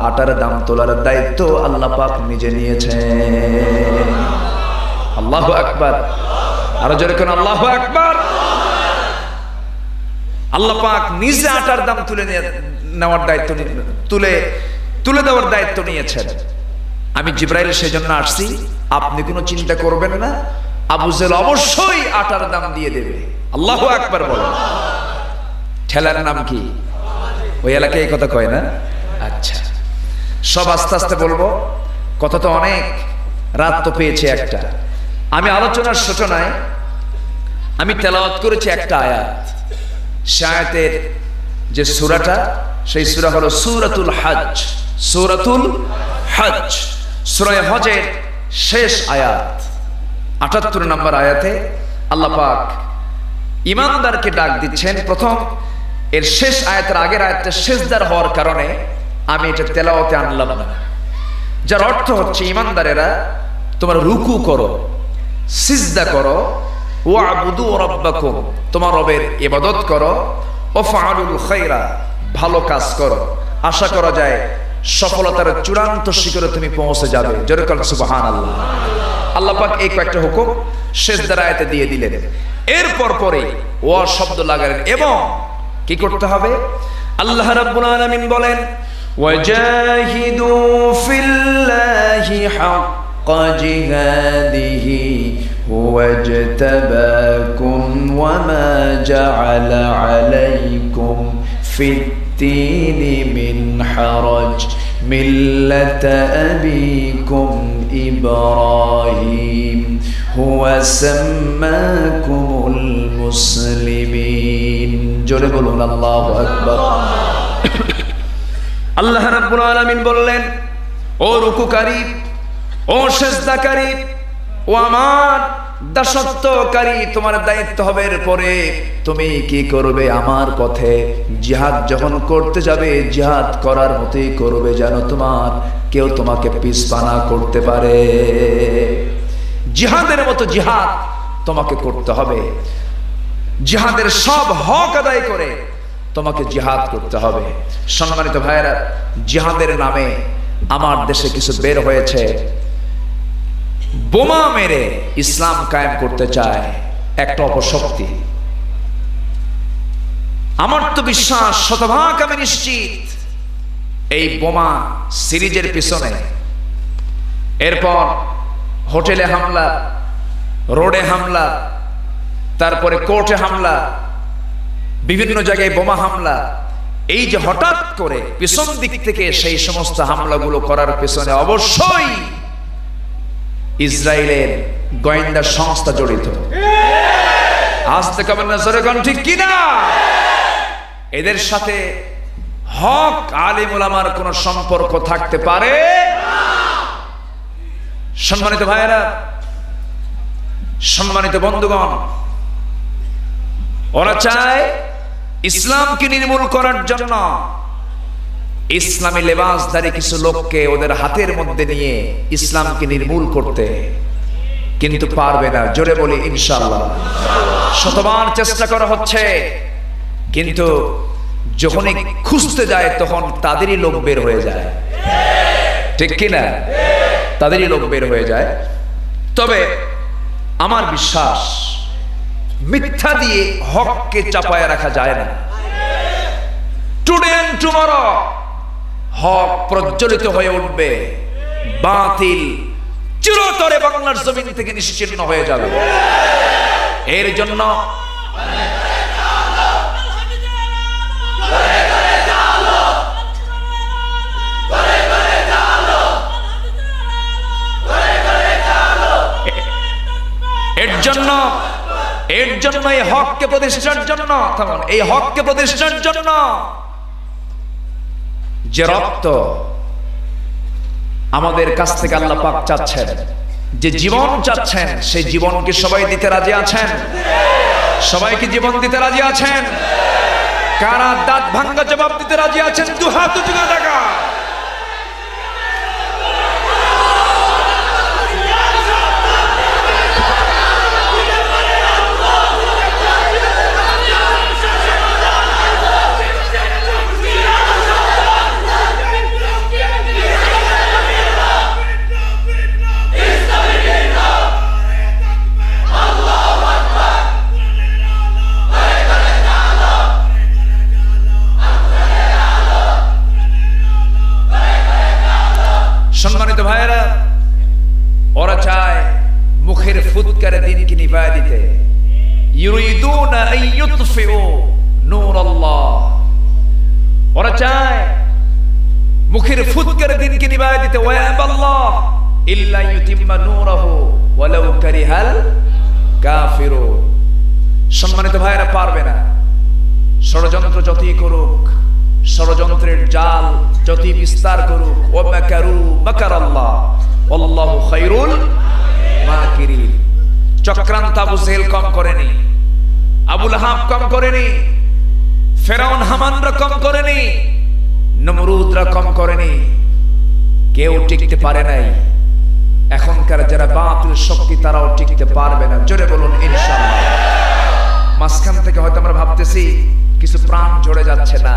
আটার দাম তোলার দায়িত্ব আল্লাহ পাক নিজে নিয়েছেন। আল্লাহু আকবার। আরো জোরে কোন আল্লাহু আকবার। আল্লাহ পাক নিজে আটার দাম তুলে নেওয়ার দায়িত্ব তুলে দেওয়ার দায়িত্ব নিয়েছেন। আমি জিবরাইল সেজন্য আসছি, আপনি কোনো চিন্তা করবেন না, আবু জেহেল অবশ্যই আটার দাম দিয়ে দেবে। আল্লাহু আকবার বলেন। ঠেলার নাম কি? ওই এলাকায় এই কথা কয় না? আচ্ছা, সব আস্তে আস্তে বলবো, কথা তো অনেক, রাত তো পেয়েছে একটা। আমি আলোচনার সূচনায় আমি তেলাওয়াত করেছি একটা আয়াত। সে আয়াতের যে সূরাটা, সেই সূরা হলো সূরাতুল হজ। সূরাতুল হজ, সূরা হজের শেষ আয়াত, ৭৮ নম্বর আয়াতে আল্লাহ পাক ঈমানদারকে ডাক দিচ্ছেন। প্রথম এর শেষ আয়াতের আগের আয়াতটা শেষদার হওয়ার কারণে আমি এটা তেলাওয়াতে আনলাম না, যার অর্থ হচ্ছে ঈমানদারেরা তোমরা রুকু করো, সিজদা করো, ওয়াবুদু রাব্বাকুম, তোমার রবের ইবাদত করো, ওয়াফআলুল খায়রা, ভালো কাজ করো, আশা করা যায় সফলতার চূড়ান্ত শিখরে তুমি পৌঁছে যাবে। জোরে বলেন সুবহানাল্লাহ। আল্লাহ পাক এই কয়েকটা হুকুম শেষদার আয়াতে দিয়ে দিলেন। এরপর পরে ওয়া শব্দ লাগালেন এবং কি করতে হবে? আল্লাহ রাব্বুল আলামিন বলেন, ওয়াজাহিদু ফিল্লাহি হাক্কা জিহাদিহি হুয়াজতাবাকুম ওয়া মা জাআলা আলাইকুম ফিদ-দীনি মিন হারাজ মিল্লাতা আবিকুম ইব্রাহিম হুয়া সাম্মাকুমুল মুসলিমিন। জোরে বলুন আল্লাহু আকবার। আল্লাহ রাব্বুল আলামিন বললেন, ও রুকুকারী, ও সিজদাকারী, ও আমার দাসত্বকারী, তোমার দায়িত্ব হবে এরপরে তুমি কি করবে? আমার পথে জিহাদ যখন করতে যাবে, জিহাদ করার মতোই করবে, যেন তোমার কেউ তোমাকে পিছপা করতে পারে। জিহাদের মতো জিহাদ তোমাকে করতে হবে। জিহাদের সব হক আদায় করে তোমাকে জিহাদ করতে হবে। সম্মানিত ভাইয়েরা, জিহাদের নামে আমার দেশে কিছু বের হয়েছে, বোমা মেরে ইসলাম কায়েম করতে চায় একটা অপশক্তি। আমার তো বিশ্বাস, শতভাগ আমি নিশ্চিত, এই বোমা সিরিজের পিছনে, এরপর হোটেলে হামলা, রোডে হামলা, তারপরে কোর্টে হামলা, বিভিন্ন জায়গায় বোমা হামলা, এই যে হঠাৎ করে পিছন দিক থেকে সেই সমস্ত হামলাগুলো করার পেছনে অবশ্যই ইসরায়েলের গোয়েন্দা সংস্থা জড়িত। আসতে কবেন না, জোরে কোন ঠিক কিনা? এদের সাথে হক আলিম উলামার কোন সম্পর্ক থাকতে পারে? সম্মানিত ভাইয়েরা, সম্মানিত বন্ধুগণ, ওরা চায় ইসলামকে নির্মূল করার জন্য ইসলামী লেবাসধারী কিছু লোককে ওদের হাতের মধ্যে নিয়ে ইসলামকে নির্মূল করতে, কিন্তু পারবে না। জোরে বলি ইনশাআল্লাহ। শতবার চেষ্টা করা হচ্ছে, কিন্তু যখনই খুঁজতে যায় তখন তাদেরই লোক বের হয়ে যায়, ঠিক কিনা? তাদেরই লোক বের হয়ে যায়। তবে আমার বিশ্বাস, মিথ্যা দিয়ে হককে চাপায় রাখা যায় না। টুডে এন্ড টুমরো হক প্রজ্বলিত হয়ে উঠবে, বাতিল চিরতরে বাংলার জমিন থেকে নিশ্চিহ্ন হয়ে যাবে। এর জন্য এই হককে প্রতিষ্ঠার জন্য, এই হককে প্রতিষ্ঠার জন্য যে রক্ত আমাদের কাছ থেকে আল্লাহ পাক চাচ্ছেন, যে জীবন চাচ্ছেন, সেই জীবনকে সবাই দিতে রাজি আছেন? সবাইকে জীবন দিতে রাজি আছেন? কারা দাঁত ভাঙ্গা জবাব দিতে রাজি আছেন? দু হাত উঁচু করে দেখা। মুখের ফুৎকারে দিনকে নিভায় দিতে। ইউরিদুনা আন ইউতফিউ নূরাল্লাহ, ওরা চায় মুখের ফুৎকারে দিনকে নিভায় দিতে। ওয়ায়াবাল্লাহ ইল্লা ইউতিম্মা নূরাহু ওয়ালাউ কারিহাল কাফিরুন। সম্মানিত ভাইরা, পারবে না। ষড়যন্ত্র যতই করুক, ষড়যন্ত্রের জাল যতই বিস্তার করুক, ওয়া মাকারু মাকারাল্লাহ আল্লাহু খায়রুল মাকিরিন। চক্রান্ত আবু জেহেল কম করেনি, আবু লাহাব কম করেনি, ফেরাউন হামানরা কম করেনি, নমরুদরা কম করেনি, কেউ টিকতে পারে নাই। এখনকার যারা বাতিল শক্তি তারাও টিকতে পারবে না। জোরে বলুন ইনশাআল্লাহ। মাঝখান থেকে হয়তো আমরা ভাবতেছি কিছু প্রাণ ঝরে যাচ্ছে না,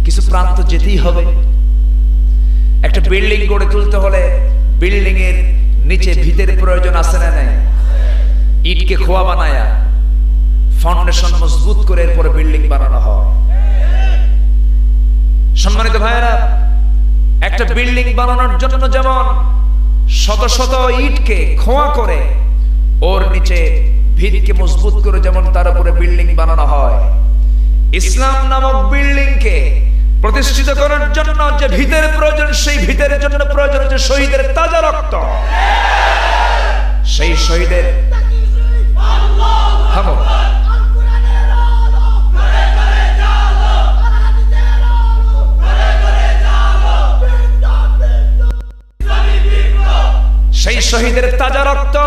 কিছু প্রাণ তো যেতেই হবে। একটা বিল্ডিং গড়ে তুলতে হলে বিল্ডিং এর নিচে ভিতের প্রয়োজন আছে না নাই? ইটকে খোয়া বানায়া ফাউন্ডেশন মজবুত করে এরপরে বিল্ডিং বানানো হয়। সম্মানিত ভাইয়েরা, একটা বিল্ডিং বানানোর জন্য যেমন শত শত ইটকে খোয়া করে ওর নিচে ভিতকে মজবুত করে যেমন তার উপরে বিল্ডিং বানানো হয়, ইসলাম নামক বিল্ডিংকে প্রতিষ্ঠিত করার জন্য যে ভিতের প্রয়োজন, সেই ভিতের জন্য প্রয়োজন হচ্ছে শহীদের তাজা রক্ত। সেই শহীদের সেই শহীদের তাজা রক্ত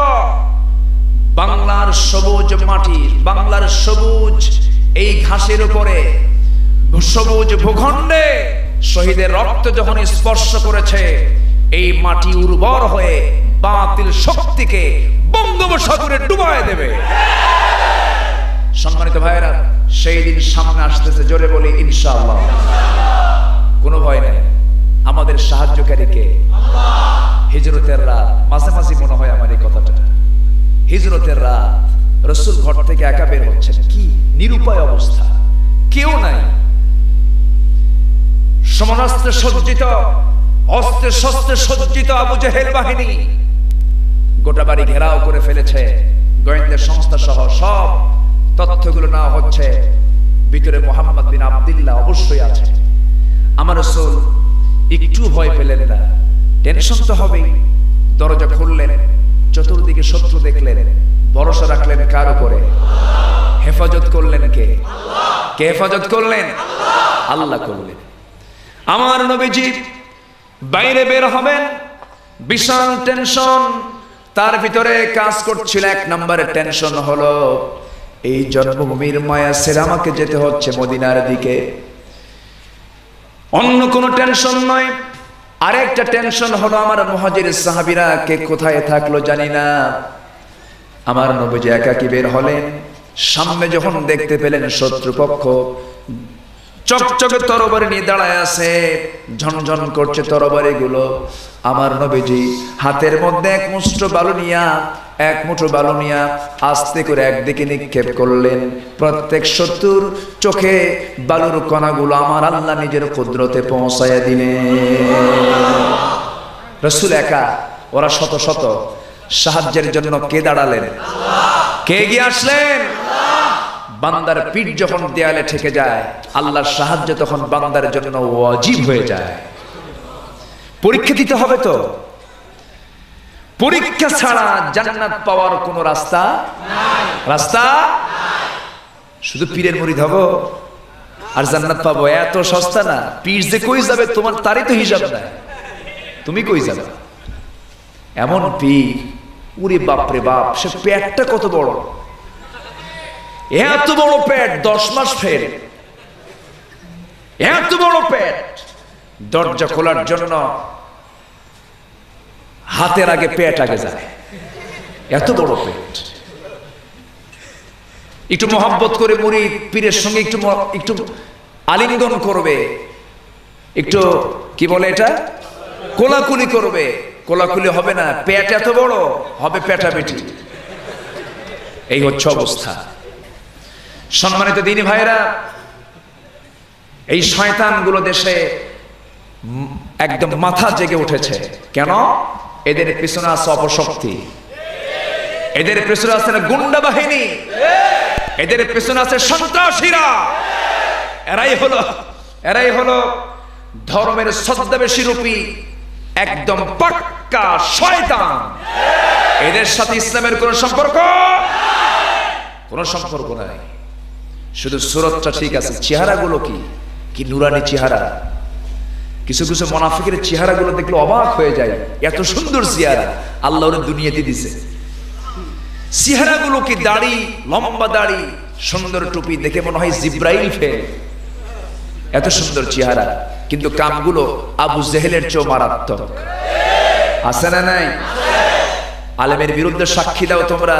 বাংলার সবুজ মাটি, বাংলার সবুজ এই ঘাসের উপরে, সবুজ ভূখণ্ডে শহীদের রক্ত যখন স্পর্শ করেছে, এই মাটি উর্বর হয়ে বাতিল শক্তিকে বঙ্গোপসাগরে ডুবায় দেবে। সম্মানিত ভাইয়েরা, সেই দিন সামনে আসতেছে। জোরে বলি ইনশাআল্লাহ। কোনো ভয় নেই। আমাদের সাহায্যকারী কে? হিজরতের রাত। মাঝে মাঝে মনে হয় আমার এই কথাটা, হিজরতের রাত রাসূল ঘর থেকে একা বের হচ্ছেন, কি নিরুপায় অবস্থা, কেউ নাই। সমরাস্ত্রে সজ্জিত, অস্ত্রে শস্ত্রে সজ্জিত আবু জেহেল বাহিনী গোটা বাড়ি ঘেরাও করে ফেলেছে। গোয়েন্দা সংস্থা সহ সব তথ্যগুলো না হচ্ছে। ভিতরে মুহাম্মদ বিন আব্দুল্লাহ অবশ্যই আছে। আমার রাসূল একটু ভয় পেলেন না, টেনশন তো হবেই। দরজা খুললেন, চতুর্দিকে শত্রু দেখলেন, ভরসা রাখলেন কার উপরে? হেফাজত করলেন কে? কে হেফাজত করলেন? আল্লাহ করলেন। আমার নবীজি বাইরে বের হবেন, বিশাল টেনশন তার ভিতরে কাজ করছিল। এক নম্বরের টেনশন হলো এই জন্মভূমির মায়া ছেড়ে আমাকে যেতে হচ্ছে মদিনার দিকে। অন্য কোনো টেনশন নয়। আরেকটা টেনশন হলো আমার মুহাজির সাহাবীরা কে কোথায় থাকলো জানি না। আমার নবীজি একাকী বের হলেন, সামনে যখন দেখতে পেলেন শত্রুপক্ষ চকচকে তরবারি নিয়ে দাঁড়ায় আছে, ঝনঝন করছে তরবারি গুলো। আমার নবীজি হাতের মধ্যে এক মুঠো বালু নিয়া আস্তে করে একদিকে নিক্ষেপ করলেন। প্রত্যেক শত্রুর চোখে বালুর কণাগুলো আমার আল্লাহ নিজের কুদরতে পৌঁছায়া দিলেন। রাসূল একা, ওরা শত শত। সাহায্যের জন্য কে দাঁড়ালেন? কে এগিয়ে আসলেন? বান্দার পিঠ যখন দেয়ালে ঠেকে যায়, আল্লাহর সাহায্য তখন বান্দার জন্য ওয়াজিব হয়ে যায়। পরীক্ষা দিতে হবে তো। পরীক্ষা ছাড়া জান্নাত পাওয়ার কোনো রাস্তা নাই। রাস্তা শুধু পীরের মুরিদ হব আর জান্নাত পাবো, এত সস্তা না। পীর যে কই যাবে তোমার তারই তো হিসাব নাই, তুমি কই যাবে? এমন পীর, উরে বাপরে বাপ, সে পেটটা কত বড়, এত বড় পেট, 10 মাস ফেল, এত বড় পেট। দরজা খোলার জন্য হাতের আগে পেট আগে যায়, এত বড় পেট। একটু মহব্বত করে মুরিদ পীরের সঙ্গে একটু আলিঙ্গন করবে, একটু কি বলে এটা, কোলাকুলি করবে। কোলাকুলি হবে না, পেট এত বড়, হবে পেটাপেটি। এই হচ্ছে অবস্থা। সম্মানিত দিনী ভাইরা, এই শয়তানগুলো দেশে একদম মাথা জেগে উঠেছে। কেন? এদের পিছনে আছে অপশক্তি। এদের পেছনে আছে না গুন্ডা বাহিনী, এদের পেছনে আছে সন্ত্রাসীরা। এরাই হলো ধর্মের ছদ্মবেশী রূপী একদম পাক্কা শয়তান। এদের সাথে ইসলামের কোন সম্পর্ক নাই। শুধু সুরতটা ঠিক আছে, চেহারাগুলো কি নুরানি চেহারা। কিছু কিছু মুনাফিকের চেহারাগুলো দেখলে অবাক হয়ে যায়, এত সুন্দর চেহারা আল্লাহ ওর দুনিয়াতে দিছে। চেহারাগুলো কি, দাড়ি, লম্বা দাড়ি, সুন্দর টুপি, দেখে মনে হয় জিব্রাইল ফেল, এত সুন্দর চেহারা। কিন্তু কামগুলো আবু জেহেলের চেয়েও মারাত্মক। আছে না নাই? আলেমের বিরুদ্ধে সাক্ষী দাও তোমরা।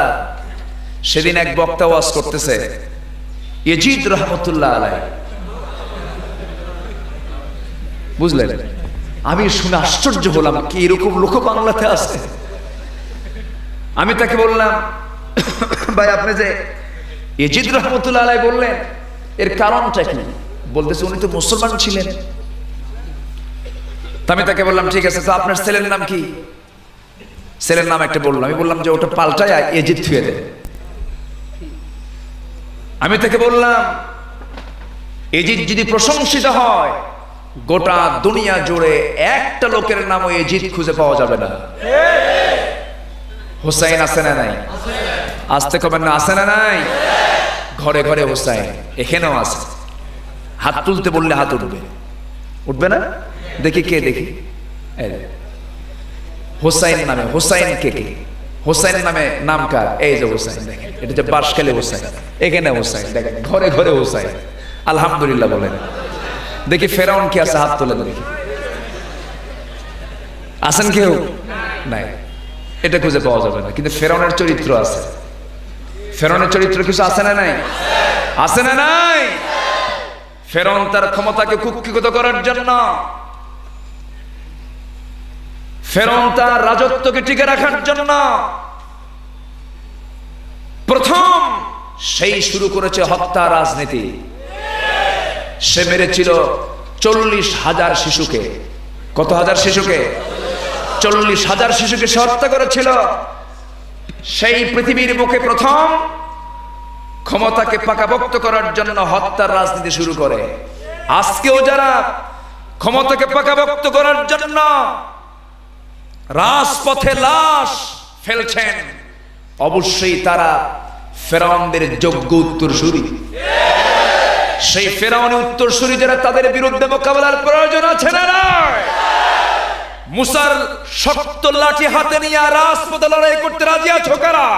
সেদিন এক বক্তা ওয়াজ করতেছে, ইয়াজিদ রহমতুল্লাহ আলাইহি, বুঝলেন? আমি শুনে আশ্চর্য হলাম, কি এরকম লোক বাংলাতে আছে? আমি তাকে বললাম, ভাই আপনি যে ইয়াজিদ রহমতুল্লাহ আলাইহি বললেন, এর কারণটা কি? বলতেছে উনি তো মুসলমান ছিলেন। আমি তাকে বললাম, ঠিক আছে, তো আপনার ছেলের নাম কি? ছেলের নাম একটা বললাম। আমি বললাম যে ওটা পাল্টায় ইয়াজিদ থুয়ে দেন। আমি তাকে বললাম, ইয়াজিদ যদি প্রশংসিত হয়, গোটা দুনিয়া জুড়ে একটা লোকের নামও ইয়াজিদ খুঁজে পাওয়া যাবে না। হুসাইন আছে না নাই? আসতে কবেন না, আছে না নাই? ঘরে ঘরে হুসাইন, এখানেও আছে। হাত তুলতে বললে হাত উঠবে না? দেখি কে, দেখি হুসাইন নামে। হুসাইন কে? হুসাইন নামে নাম কার? এই যে হুসাইন, দেখেন এটা যে বাঁশখালী হুসাইন, এখানে হুসাইন, দেখেন ঘরে ঘরে হুসাইন। আলহামদুলিল্লাহ বলেন। দেখি ফেরাউন কি আছে? হাত তোলেন দেখি। আছেন কেউ? নাই। এটা খুঁজে পাওয়া যাবে না, কিন্তু ফেরাউনের চরিত্র আছে। ফেরাউনের চরিত্র কিছু আছে না নাই? আছে না নাই? ফেরাউন তার ক্ষমতাকে কুক্ষিগত করার জন্য, ফেরাউন তার রাজত্বকে টিকে রাখার জন্য প্রথম সেই শুরু করেছে হত্যা রাজনীতি। সে মেরেছিল 40,000 শিশুকে। কত হাজার শিশুকে? 40,000 শিশুকে সে হত্যা করেছিল। সেই পৃথিবীর বুকে প্রথম ক্ষমতাকে পাকাপোক্ত করার জন্য হত্যার রাজনীতি শুরু করে। আজকেও যারা ক্ষমতাকে পাকাপোক্ত করার জন্য রাজপথে লাশ ফেলছেন, অবশ্যই তারা ফেরাউনদের যোগ্য উত্তরসূরি। সেই ফেরাউনের উত্তরসূরি যারা, তাদের বিরুদ্ধে মোকাবেলার প্রয়োজন আছে না? মুসার শক্ত লাঠি হাতে নিয়ে রাজপথে লড়াই করতে রাজি আছো কারা?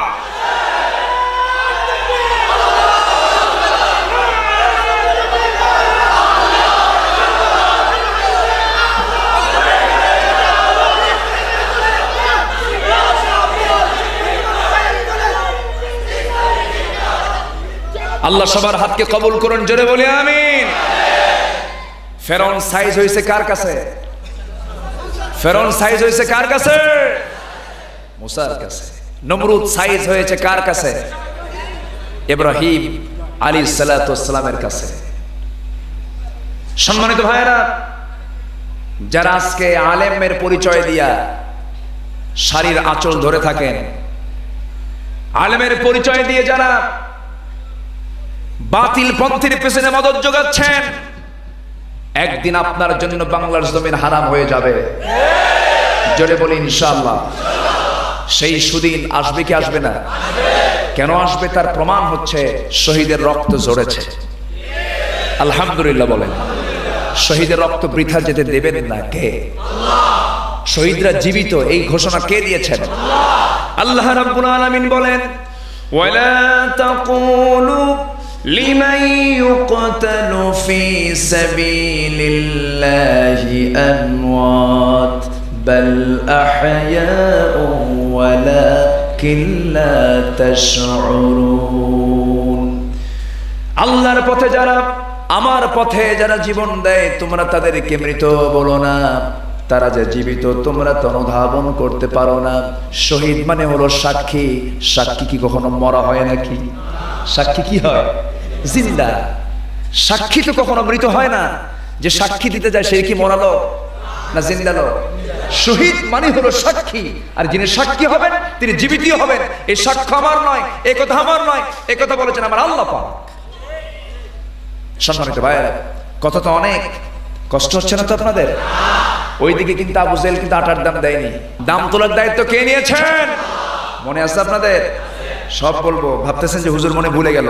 আল্লাহ সবার হাতকে কবুল করুন, জোরে বলি আমিন। ফেরাউন সাইজ হয়েছে কার কাছে? ফেরাউন সাইজ হয়েছে কার কাছে? মুসার কাছে। নমরুদ সাইজ হয়েছে কার কাছে? ইব্রাহিম আলাইহিস সালাতু ওয়াস সালামের কাছে। সম্মানিত ভাইরা, যারা আজকে আলেমের পরিচয় দিয়া শাড়ির আঁচল ধরে থাকেন, আলেমের পরিচয় দিয়ে যারা বাতিল পন্থীর পেছনে মদদ যোগাচ্ছেন, একদিন আপনার জন্য বাংলার জমিন হারাম হয়ে যাবে। জোরে বলি ইনশাআল্লাহ। সেই সুদিন আসবে কি আসবে না? কেন আসবে? তার প্রমাণ হচ্ছে শহীদের রক্ত ঝরেছে। আলহামদুলিল্লাহ বলেন। শহীদের রক্ত বৃথা যেতে দেবেন না কে? শহীদরা জীবিত, এই ঘোষণা কে দিয়েছেন? আল্লাহ রাব্বুল আলামিন বলেন, ওয়ালা তাকুলু লিমান ইউকতালু ফি সাবিলিল্লাহি আমওয়াত বাল আহইয়াউ ওয়ালাকিন লা তাশউরুন। আল্লাহর পথে যারা, আমার পথে যারা জীবন দেয়, তোমরা তাদেরকে মৃত বলো না। তারা যে জীবিত তোমরা তো অনুধাবন করতে পারো না। শহীদ মানে হলো সাক্ষী। সাক্ষী কি কখনো মরা হয় নাকি? সাক্ষী কি হয়? জিন্দা। সাক্ষী তো কখনো মৃত হয় না। যে সাক্ষী দিতে যায় সে কি মরালো না জিন্দা লোক? শহীদ মানে হলো সাক্ষী, আর যিনি সাক্ষী হবেন তিনি জীবিত হবেন। এই সাক্ষ্য আমার নয়, এই কথা আমার নয়, এই কথা বলেছেন আমার আল্লাহ পাক। সম্মানিত ভাইয়েরা, কথা তো অনেক কষ্ট হচ্ছে না তো আপনাদের? ওইদিকে কিন্তু আবু জেহেল কিন্তু আটার দাম দেয়নি, দাম তোলার দায়িত্ব কে নিয়েছেন মনে আছে আপনাদের? সব বলবো, ভাবতেছেন যে হুজুর মনে ভুলে গেল,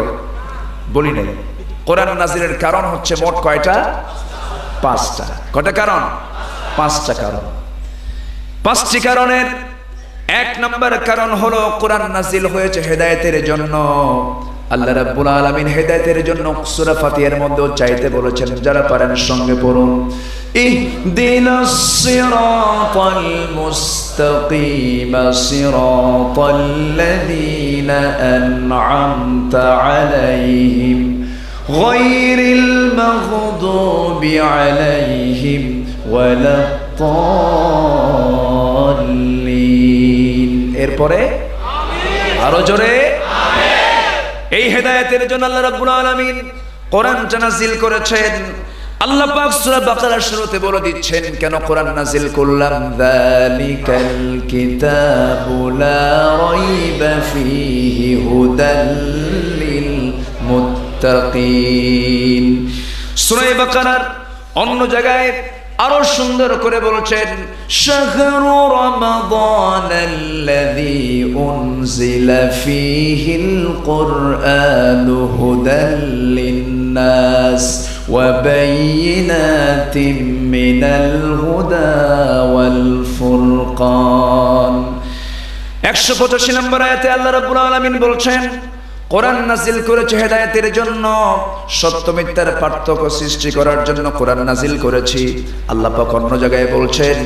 বলি নাই। কোরআন নাজিলের কারণ হচ্ছে মোট কয়টা? 5টা। কয়টা কারণ? 5টা কারণ। 5টি কারণের 1 নম্বর কারণ হলো কোরআন নাজিল হয়েছে হেদায়েতের জন্য। আল্লাহ রাব্বুল আলামিন হেদায়েতের জন্য সূরা ফাতিহার মধ্যে চাইতে বলেছেন, যারা পারেন সঙ্গে পড়ুন, ইহদিনাস সিরাতাল মুস্তাকিম সিরাতাল্লাযীনা আন'আমতা আলাইহিম গায়রিল মাগদুবি আলাইহিম ওয়ালাদ-দাল্লিন। এরপরে আরো জোরে এই হেদায়েতের জন্য আল্লাহ রাব্বুল আলামিন কোরআনটা নাজিল করেছেন। আল্লাহ পাক সূরা বাকারার শুরুতে বলে দিচ্ছেন কেন কোরআন নাজিল করলাম, যালিকাল কিতাবু লা রাইবা ফীহি হুদাল লিল মুত্তাকিন। সূরা বাকারার অন্য জায়গায় আরো সুন্দর করে বলছেন, শাহরু রমাদানাল্লাযী উনজিলা ফীহিল কুরআনু হুদাল লিন্নাস ওয়া বায়িনাতিম মিনাল হুদা ওয়াল ফুরকান। 185 নম্বর আয়াতে আল্লাহ রাব্বুল আলামিন বলছেন, কোরআন নাজিল করেছে হেদায়েতের জন্য, সত্য মিথ্যার পার্থক্য সৃষ্টি করার জন্য কোরআন নাজিল করেছি। আল্লাহ পাক অন্য জায়গায় বলছেন,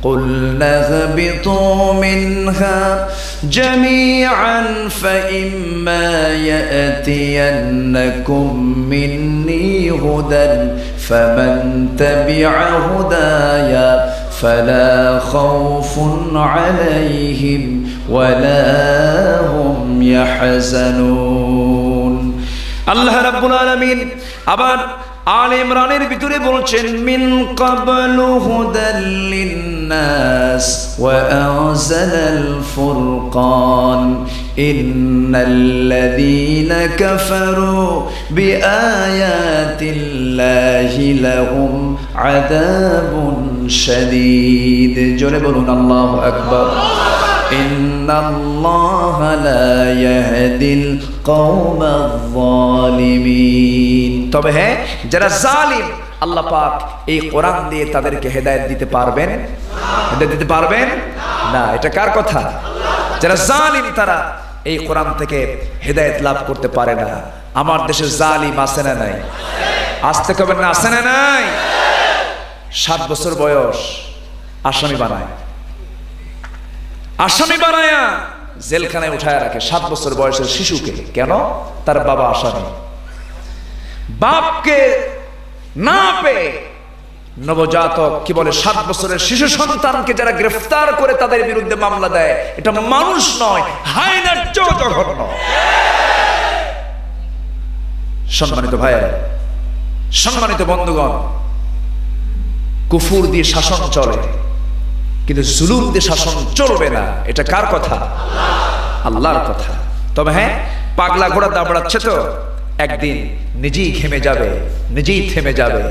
কুল নাহবিতু মিনহা জামিআন ফাইম্মা ইয়াতিয়ান্নাকুম মিন্নী হুদান ফামান তাবিআ হুদায়া ফালা খাউফুন আলাইহিম ওয়ালা হুম ইয়াহজানুন। আল্লাহ রাব্বুল আলামিন আবার আলে ইমরানের ভিতরে বলছেন, মিন ক্বাবলু হুদাল লিন্নাস ওয়া আনজালাল ফুরকান ইন্নাল্লাযীনা কাফারু বিআয়াতিল্লাহি লাহুম আযাবুন শাদীদ। জোরে বলুন আল্লাহু আকবার। ইন্নাল্লাহা লা ইয়াহদিল কওমায যালিমিন। তবে হ্যাঁ, যারা জালিম আল্লাহ পাক এই কোরআন দিয়ে তাদেরকে হেদায়েত দিতে পারবেন? হেদায়েত দিতে পারবেন না। এটা কার কথা? যারা জালিম তারা এই কোরআন থেকে হেদায়েত লাভ করতে পারে না। আমার দেশে জালিম আছে না নাই? আসতে কবেন না, আছে না নাই? 7 বছর বয়স আসামি বানায়, আসামি বানায়া জেলখানায় উঠায় রাখে 7 বছর বয়সের শিশুকে। কেন? তার বাবা আসামি। বাপকে না পেয়ে নবজাতক কি বলে 7 বছরের শিশু সন্তানকে যারা গ্রেফতার করে তাদের বিরুদ্ধে মামলা দেয়, এটা মানুষ নয়, হায়নার চেয়েও জঘন্য। সম্মানিত ভাইয়েরা, সম্মানিত বন্ধুগণ, কুফর দিয়ে শাসন চলে কিন্তু জুলুম দিয়ে শাসন চলবে না। এটা কার কথা? আল্লাহর কথা। তবে হ্যাঁ, পাগলা ঘোড়া দাবড়াচ্ছে তো একদিন নিজেই ঘেমে যাবে, নিজেই থেমে যাবে,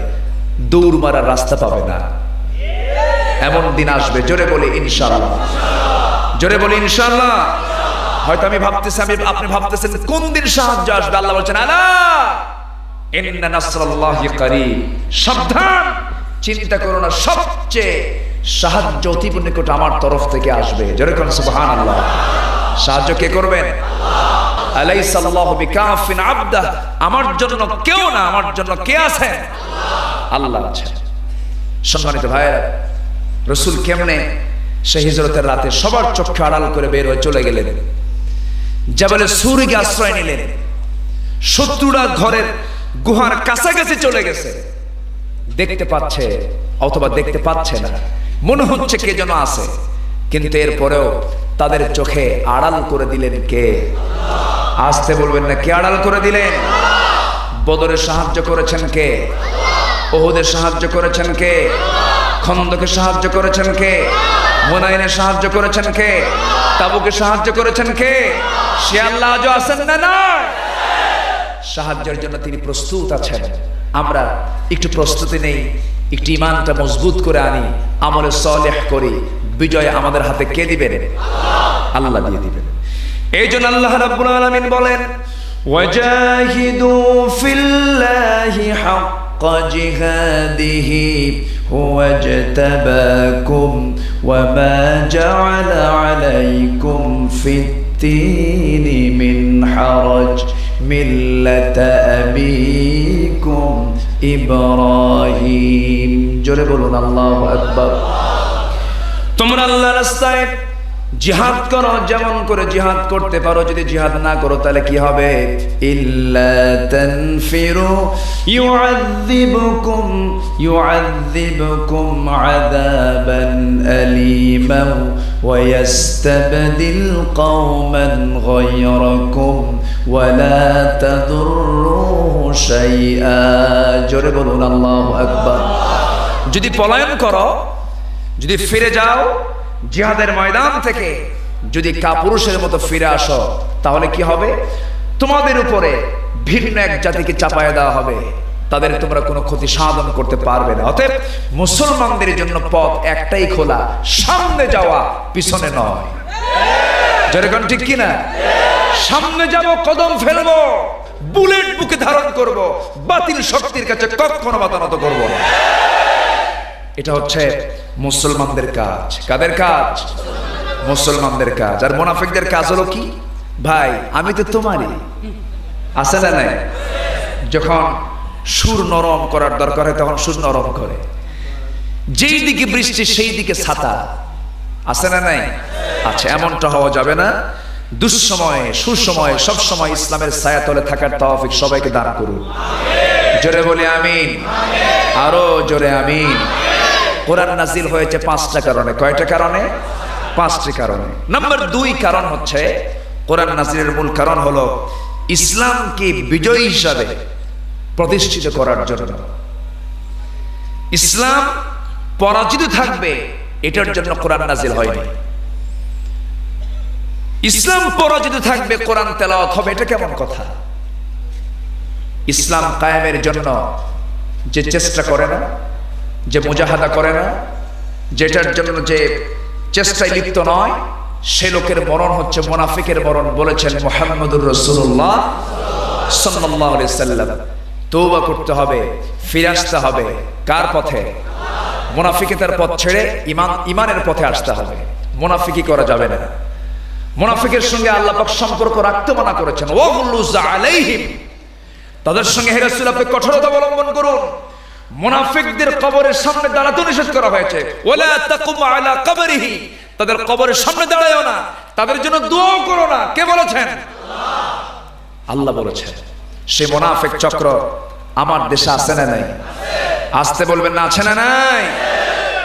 দৌড় মারার রাস্তা পাবে না। এমন দিন আসবে। জোরে বলি ইনশাআল্লাহ। জোরে বলি ইনশাআল্লাহ। হয়তো আমি ভাবতেছি, আপনি ভাবতেছেন কোন দিন সাহায্য আসবে। আল্লাহ বলছেন, আলা ইন্না নাসরাল্লাহি করিব। সাবধান, চিন্তা করো না, সবচেয়ে সাহায্য অতি নিকট আমার তরফ থেকে আসবে। জোরে কোন সুবহানাল্লাহ। সাহায্য কে করবেন? আলাইসা আল্লাহু বিকাফিন আবদা। আমার জন্য কেউ না, আমার জন্য কে আছেন? আল্লাহ আছেন। সম্মানিত ভাইয়েরা, রাসূল কেমনে সেই হিজরতের রাতে সবার চোখে আড়াল করে বের হয়ে চলে গেলেন, জাবালে সুরকে আশ্রয় নিলেন। শত্রুরা ঘরের গুহার কাছাকাছি চলে গেছে, দেখতে পাচ্ছে অথবা দেখতে পাচ্ছে না, মনে হচ্ছে কে যেন আছে, কিন্তু এরপরেও তাদের চোখে আড়াল করে দিলেন কে? আসতে বলবেন না, কে আড়াল করে দিলেন? বদরে সাহায্য করেছেন কে? ওহুদে সাহায্য করেছেন কে? খন্দকে সাহায্য করেছেন কে? হুনাইনে সাহায্য করেছেন কে? তাবুকে সাহায্য করেছেন কে? সে আল্লাহ আজও আছেন না? নয়, সাহায্যের জন্য তিনি প্রস্তুত আছেন। আমরা একটু প্রস্তুতি নেই, একটু ঈমানটা মজবুত করে আনি, আমলে সালেহ করি, বিজয় আমাদের হাতে কে দিবেন? আল্লাহ দিয়ে দিবেন। এই জন্য আল্লাহ রাব্বুল আলামিন বলেন, ওয়াজাহিদু ফিল্লাহি হাক্কা জিহাদিহি হুয়া ইজতাবাকুম ওয়া মা জাআলা আলাইকুম ফিদ-দীনি মিন হারাজ মিল্লাতা আবিকুম ইব্রাহিম। জোরে বলুন আল্লাহু আকবার। তোমরা আল্লাহর রাস্তায় জিহাদ করো, যেমন করে জিহাদ করতে পারো। যদি জিহাদ না করো তাহলে কি হবে? ইল্লা তানফিরু ইউআযিবকুম আযাবান আলীমা ওয়া ইস্তাবদিল কওমান গায়রাকুম ওয়া লা তাদুররুহু শাইআ। জোরে বলুন আল্লাহু আকবার। যদি পলায়ন করো, যদি ফিরে যাও জিহাদের ময়দান থেকে, যদি কাপুরুষের মতো ফিরে আসো, তাহলে কি হবে? তোমাদের উপরে ভিন্ন এক জাতিকে চাপায় দেওয়া হবে, তাদের তোমরা কোনো ক্ষতি সাধন করতে পারবে না। অতএব মুসলমানদের জন্য পথ একটাই খোলা, সামনে যাওয়া, পিছনে নয়। যেরকম ঠিক কিনা? সামনে যাব, কদম ফেলবো, বুলেট বুকে ধারণ করব, বাতিল শক্তির কাছে কখনো মাথা নত করব না। এটা হচ্ছে মুসলমানদের কাজ। কাদের কাজ? মুসলমানদের কাজ। আর মুনাফিকদের কাজ হলো কি? ভাই আমি তো তোমারই, আছে না নাই? যখন সুর নরম করার দরকার হয় তখন সুর নরম করে, যেই দিকে বৃষ্টি সেই দিকে ছাতা, আছে না নাই? আচ্ছা, এমনটা হওয়া যাবে না। দুঃসময়ে সুসময়ে সব সময় ইসলামের ছায়াতলে থাকার তৌফিক সবাইকে দান করুন। জোরে বলি আমিন। আরো জোরে আমিন। কোরআন নাজিল হয়েছে 5টা কারণে। কয়টা কারণে? 5টি কারণে। নাম্বার 2 কারণ হচ্ছে, কোরআন নাজিলের মূল কারণ হলো ইসলামকে বিজয়ী হিসাবে প্রতিষ্ঠিত করার জন্য। ইসলাম পরাজিত থাকবে এটার জন্য কোরআন নাজিল হয়নি। ইসলাম পরাজিত থাকবে, কোরআন তেলাওয়াত হবে, এটা কেমন কথা? ইসলাম কায়েমের জন্য যে চেষ্টা করে না, যে মুজাহাদা করে না, যেটার জন্য যে চেষ্টায় লিপ্ত নয়, সে লোকের মরণ হচ্ছে মুনাফিকের মরণ, বলেছেন মুহাম্মদুর রাসূলুল্লাহ সাল্লাল্লাহু আলাইহি সাল্লাম। তওবা করতে হবে, ফিরে আসতে হবে। কার পথে? মুনাফিকের পথ ছেড়ে ইমানের পথে আসতে হবে। মুনাফিকি করা যাবে না। মুনাফিকের সঙ্গে আল্লাহ পাক সম্পর্ক রাখতে মানা করেছেন। ওয়াগুলুজ আলাইহিম, তাদের সঙ্গে হে রাসূল আপনি কঠোরতা অবলম্বন করুন। মুনাফিকদের কবরের সামনে দাঁড়াতে নিষেধ করা হয়েছে। ওয়ালা তাকুম আলা কবরিহি, তাদের কবরের সামনে দাঁড়ায়ও না, তাদের জন্য দোয়া করো না। কে বলেছেন? আল্লাহ বলেছেন। সেই মুনাফিক চক্র আমার দেশে আছে না নাই? আসতে বলবেন না, আছে না নাই?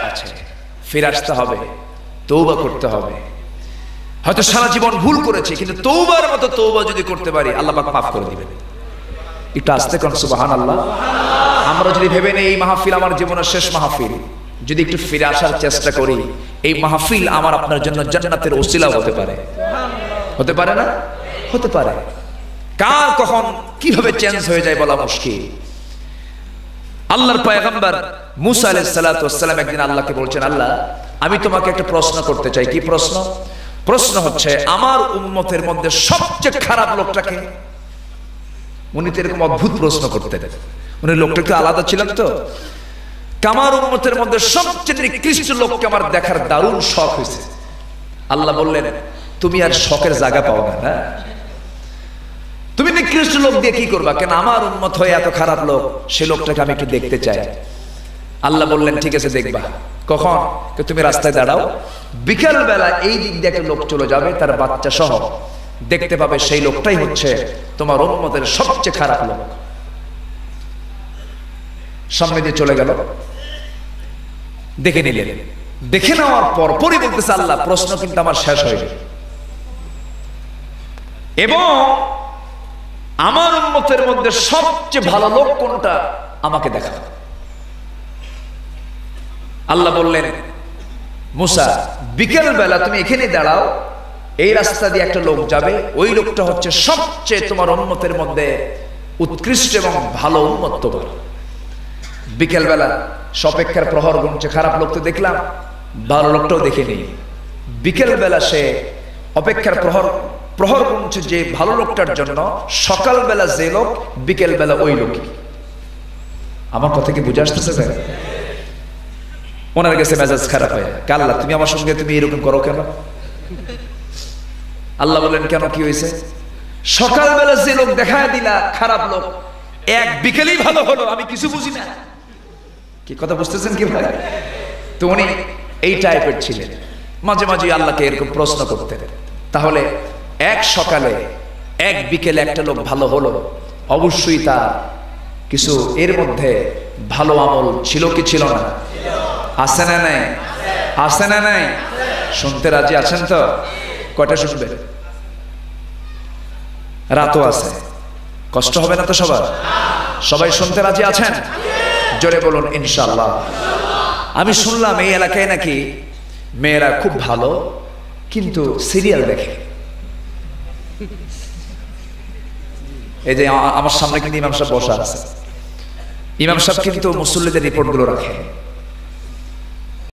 আছে। ফিরে আসতে হবে, তওবা করতে হবে। হয়তো সারা জীবন ভুল করেছি, কিন্তু তওবার মতো তওবা যদি করতে পারি আল্লাহ পাক মাফ করে দিবেন। একটু আস্তে কোন সুবহানাল্লাহ। আমরা যদি ভেবে নেই এই মাহফিল আমার জীবনের শেষ মাহফিল, যদি একটু ফিরে আসার চেষ্টা করি, এই মাহফিল আমার আপনার জন্য জান্নাতের ওসিলা হতে পারে। হতে পারে না? হতে পারে। কার কখন কিভাবে চেঞ্জ হয়ে যায় বলা মুশকিল। আল্লাহর পয়গম্বর মুসা আলাইহিস সালাতু ওয়াস সালাম একদিন আল্লাহকে বলছেন, আল্লাহ আমি তোমাকে একটা প্রশ্ন করতে চাই। কি প্রশ্ন? প্রশ্ন হচ্ছে আমার উম্মতের মধ্যে সবচেয়ে খারাপ লোকটাকে। উনি তো এরকম অদ্ভুত প্রশ্ন করতেন। উনি লোকটা একটু আলাদা ছিলেন তো। আমার উম্মতের মধ্যে সবচেয়ে নিকৃষ্ট লোককে আমার দেখার দারুণ শখ হয়েছে। আল্লাহ বললেন, তুমি আর শখের জায়গা পাও না, হ্যাঁ? তুমি নিকৃষ্ট লোক দিয়ে কি করবা? কেন আমার উম্মত হয়ে এত খারাপ লোক, সে লোকটাকে আমি একটু দেখতে চাই। আল্লাহ বললেন, ঠিক আছে দেখবা। কখন? তুমি রাস্তায় দাঁড়াও, বিকেল বেলা এই দিক দিয়ে একটা লোক চলে যাবে, তার বাচ্চা সহ, দেখতে পাবে সেই লোকটাই হচ্ছে তোমার উম্মতের সবচেয়ে খারাপ লোক। সামনে দিয়ে চলে গেল, দেখে নিলেন। দেখে নেওয়ার পর পরই বলতেছে, আল্লাহ প্রশ্ন কিন্তু আমার শেষ হয়নি, এবং আমার উম্মতের মধ্যে সবচেয়ে ভালো লোক কোনটা আমাকে দেখাও। আল্লাহ বললেন, মুসা বিকেল বেলা তুমি এখানে দাঁড়াও, এই রাস্তা দিয়ে একটা লোক যাবে, ওই লোকটা হচ্ছে সবচেয়ে তোমার উম্মতের মধ্যে উৎকৃষ্ট এবং ভালো উম্মত তোমার। বিকেল বেলা অপেক্ষার প্রহর গুনছে, খারাপ লোক তো দেখলাম, ভালো লোকটাও দেখিনি। বিকেল বেলা সে অপেক্ষার প্রহর গুনছে যে ভালো লোকটার জন্য, সকাল বেলা যে লোক, বিকেল বেলা ওই লোকই। আমার কথা কি বুঝে আসতেছে ভাই? ওনার কাছে মেজাজ খারাপ হয়, আল্লাহ তুমি আমার সঙ্গে তুমি এরকম করো কেন? আল্লাহ বলেন, কেন, কি হয়েছে? সকালবেলা যে লোক দেখায় দিলা খারাপ লোক, এক বিকেলেই ভালো হলো, আমি কিছু বুঝি না। কি কথা বুঝতেছেন কি ভাই? তো উনি এই টাইপের ছিলেন, মাঝে মাঝে আল্লাহকে এরকম প্রশ্ন করতেন। তাহলে এক সকালে এক বিকেলে একটা লোক ভালো হলো, অবশ্যই তার কিছু এর মধ্যে ভালো আমল ছিল কি ছিল না? আছে না নাই? আছে না নাই? শুনতে রাজি আছেন তো? কয়টা শুনবে? রাতও আছে, কষ্ট হবে না তো সবার? সবাই শুনতে রাজি আছেন? জোরে বলুন ইনশাআল্লাহ। আমি শুনলাম এই এলাকায় নাকি মেয়েরা খুব ভালো, কিন্তু সিরিয়াল দেখে। এই যে আমার সামনে কিন্তু ইমাম সাহেব বসা আছে, ইমাম সাহেব কিন্তু মুসল্লিদের রিপোর্ট গুলো রাখে।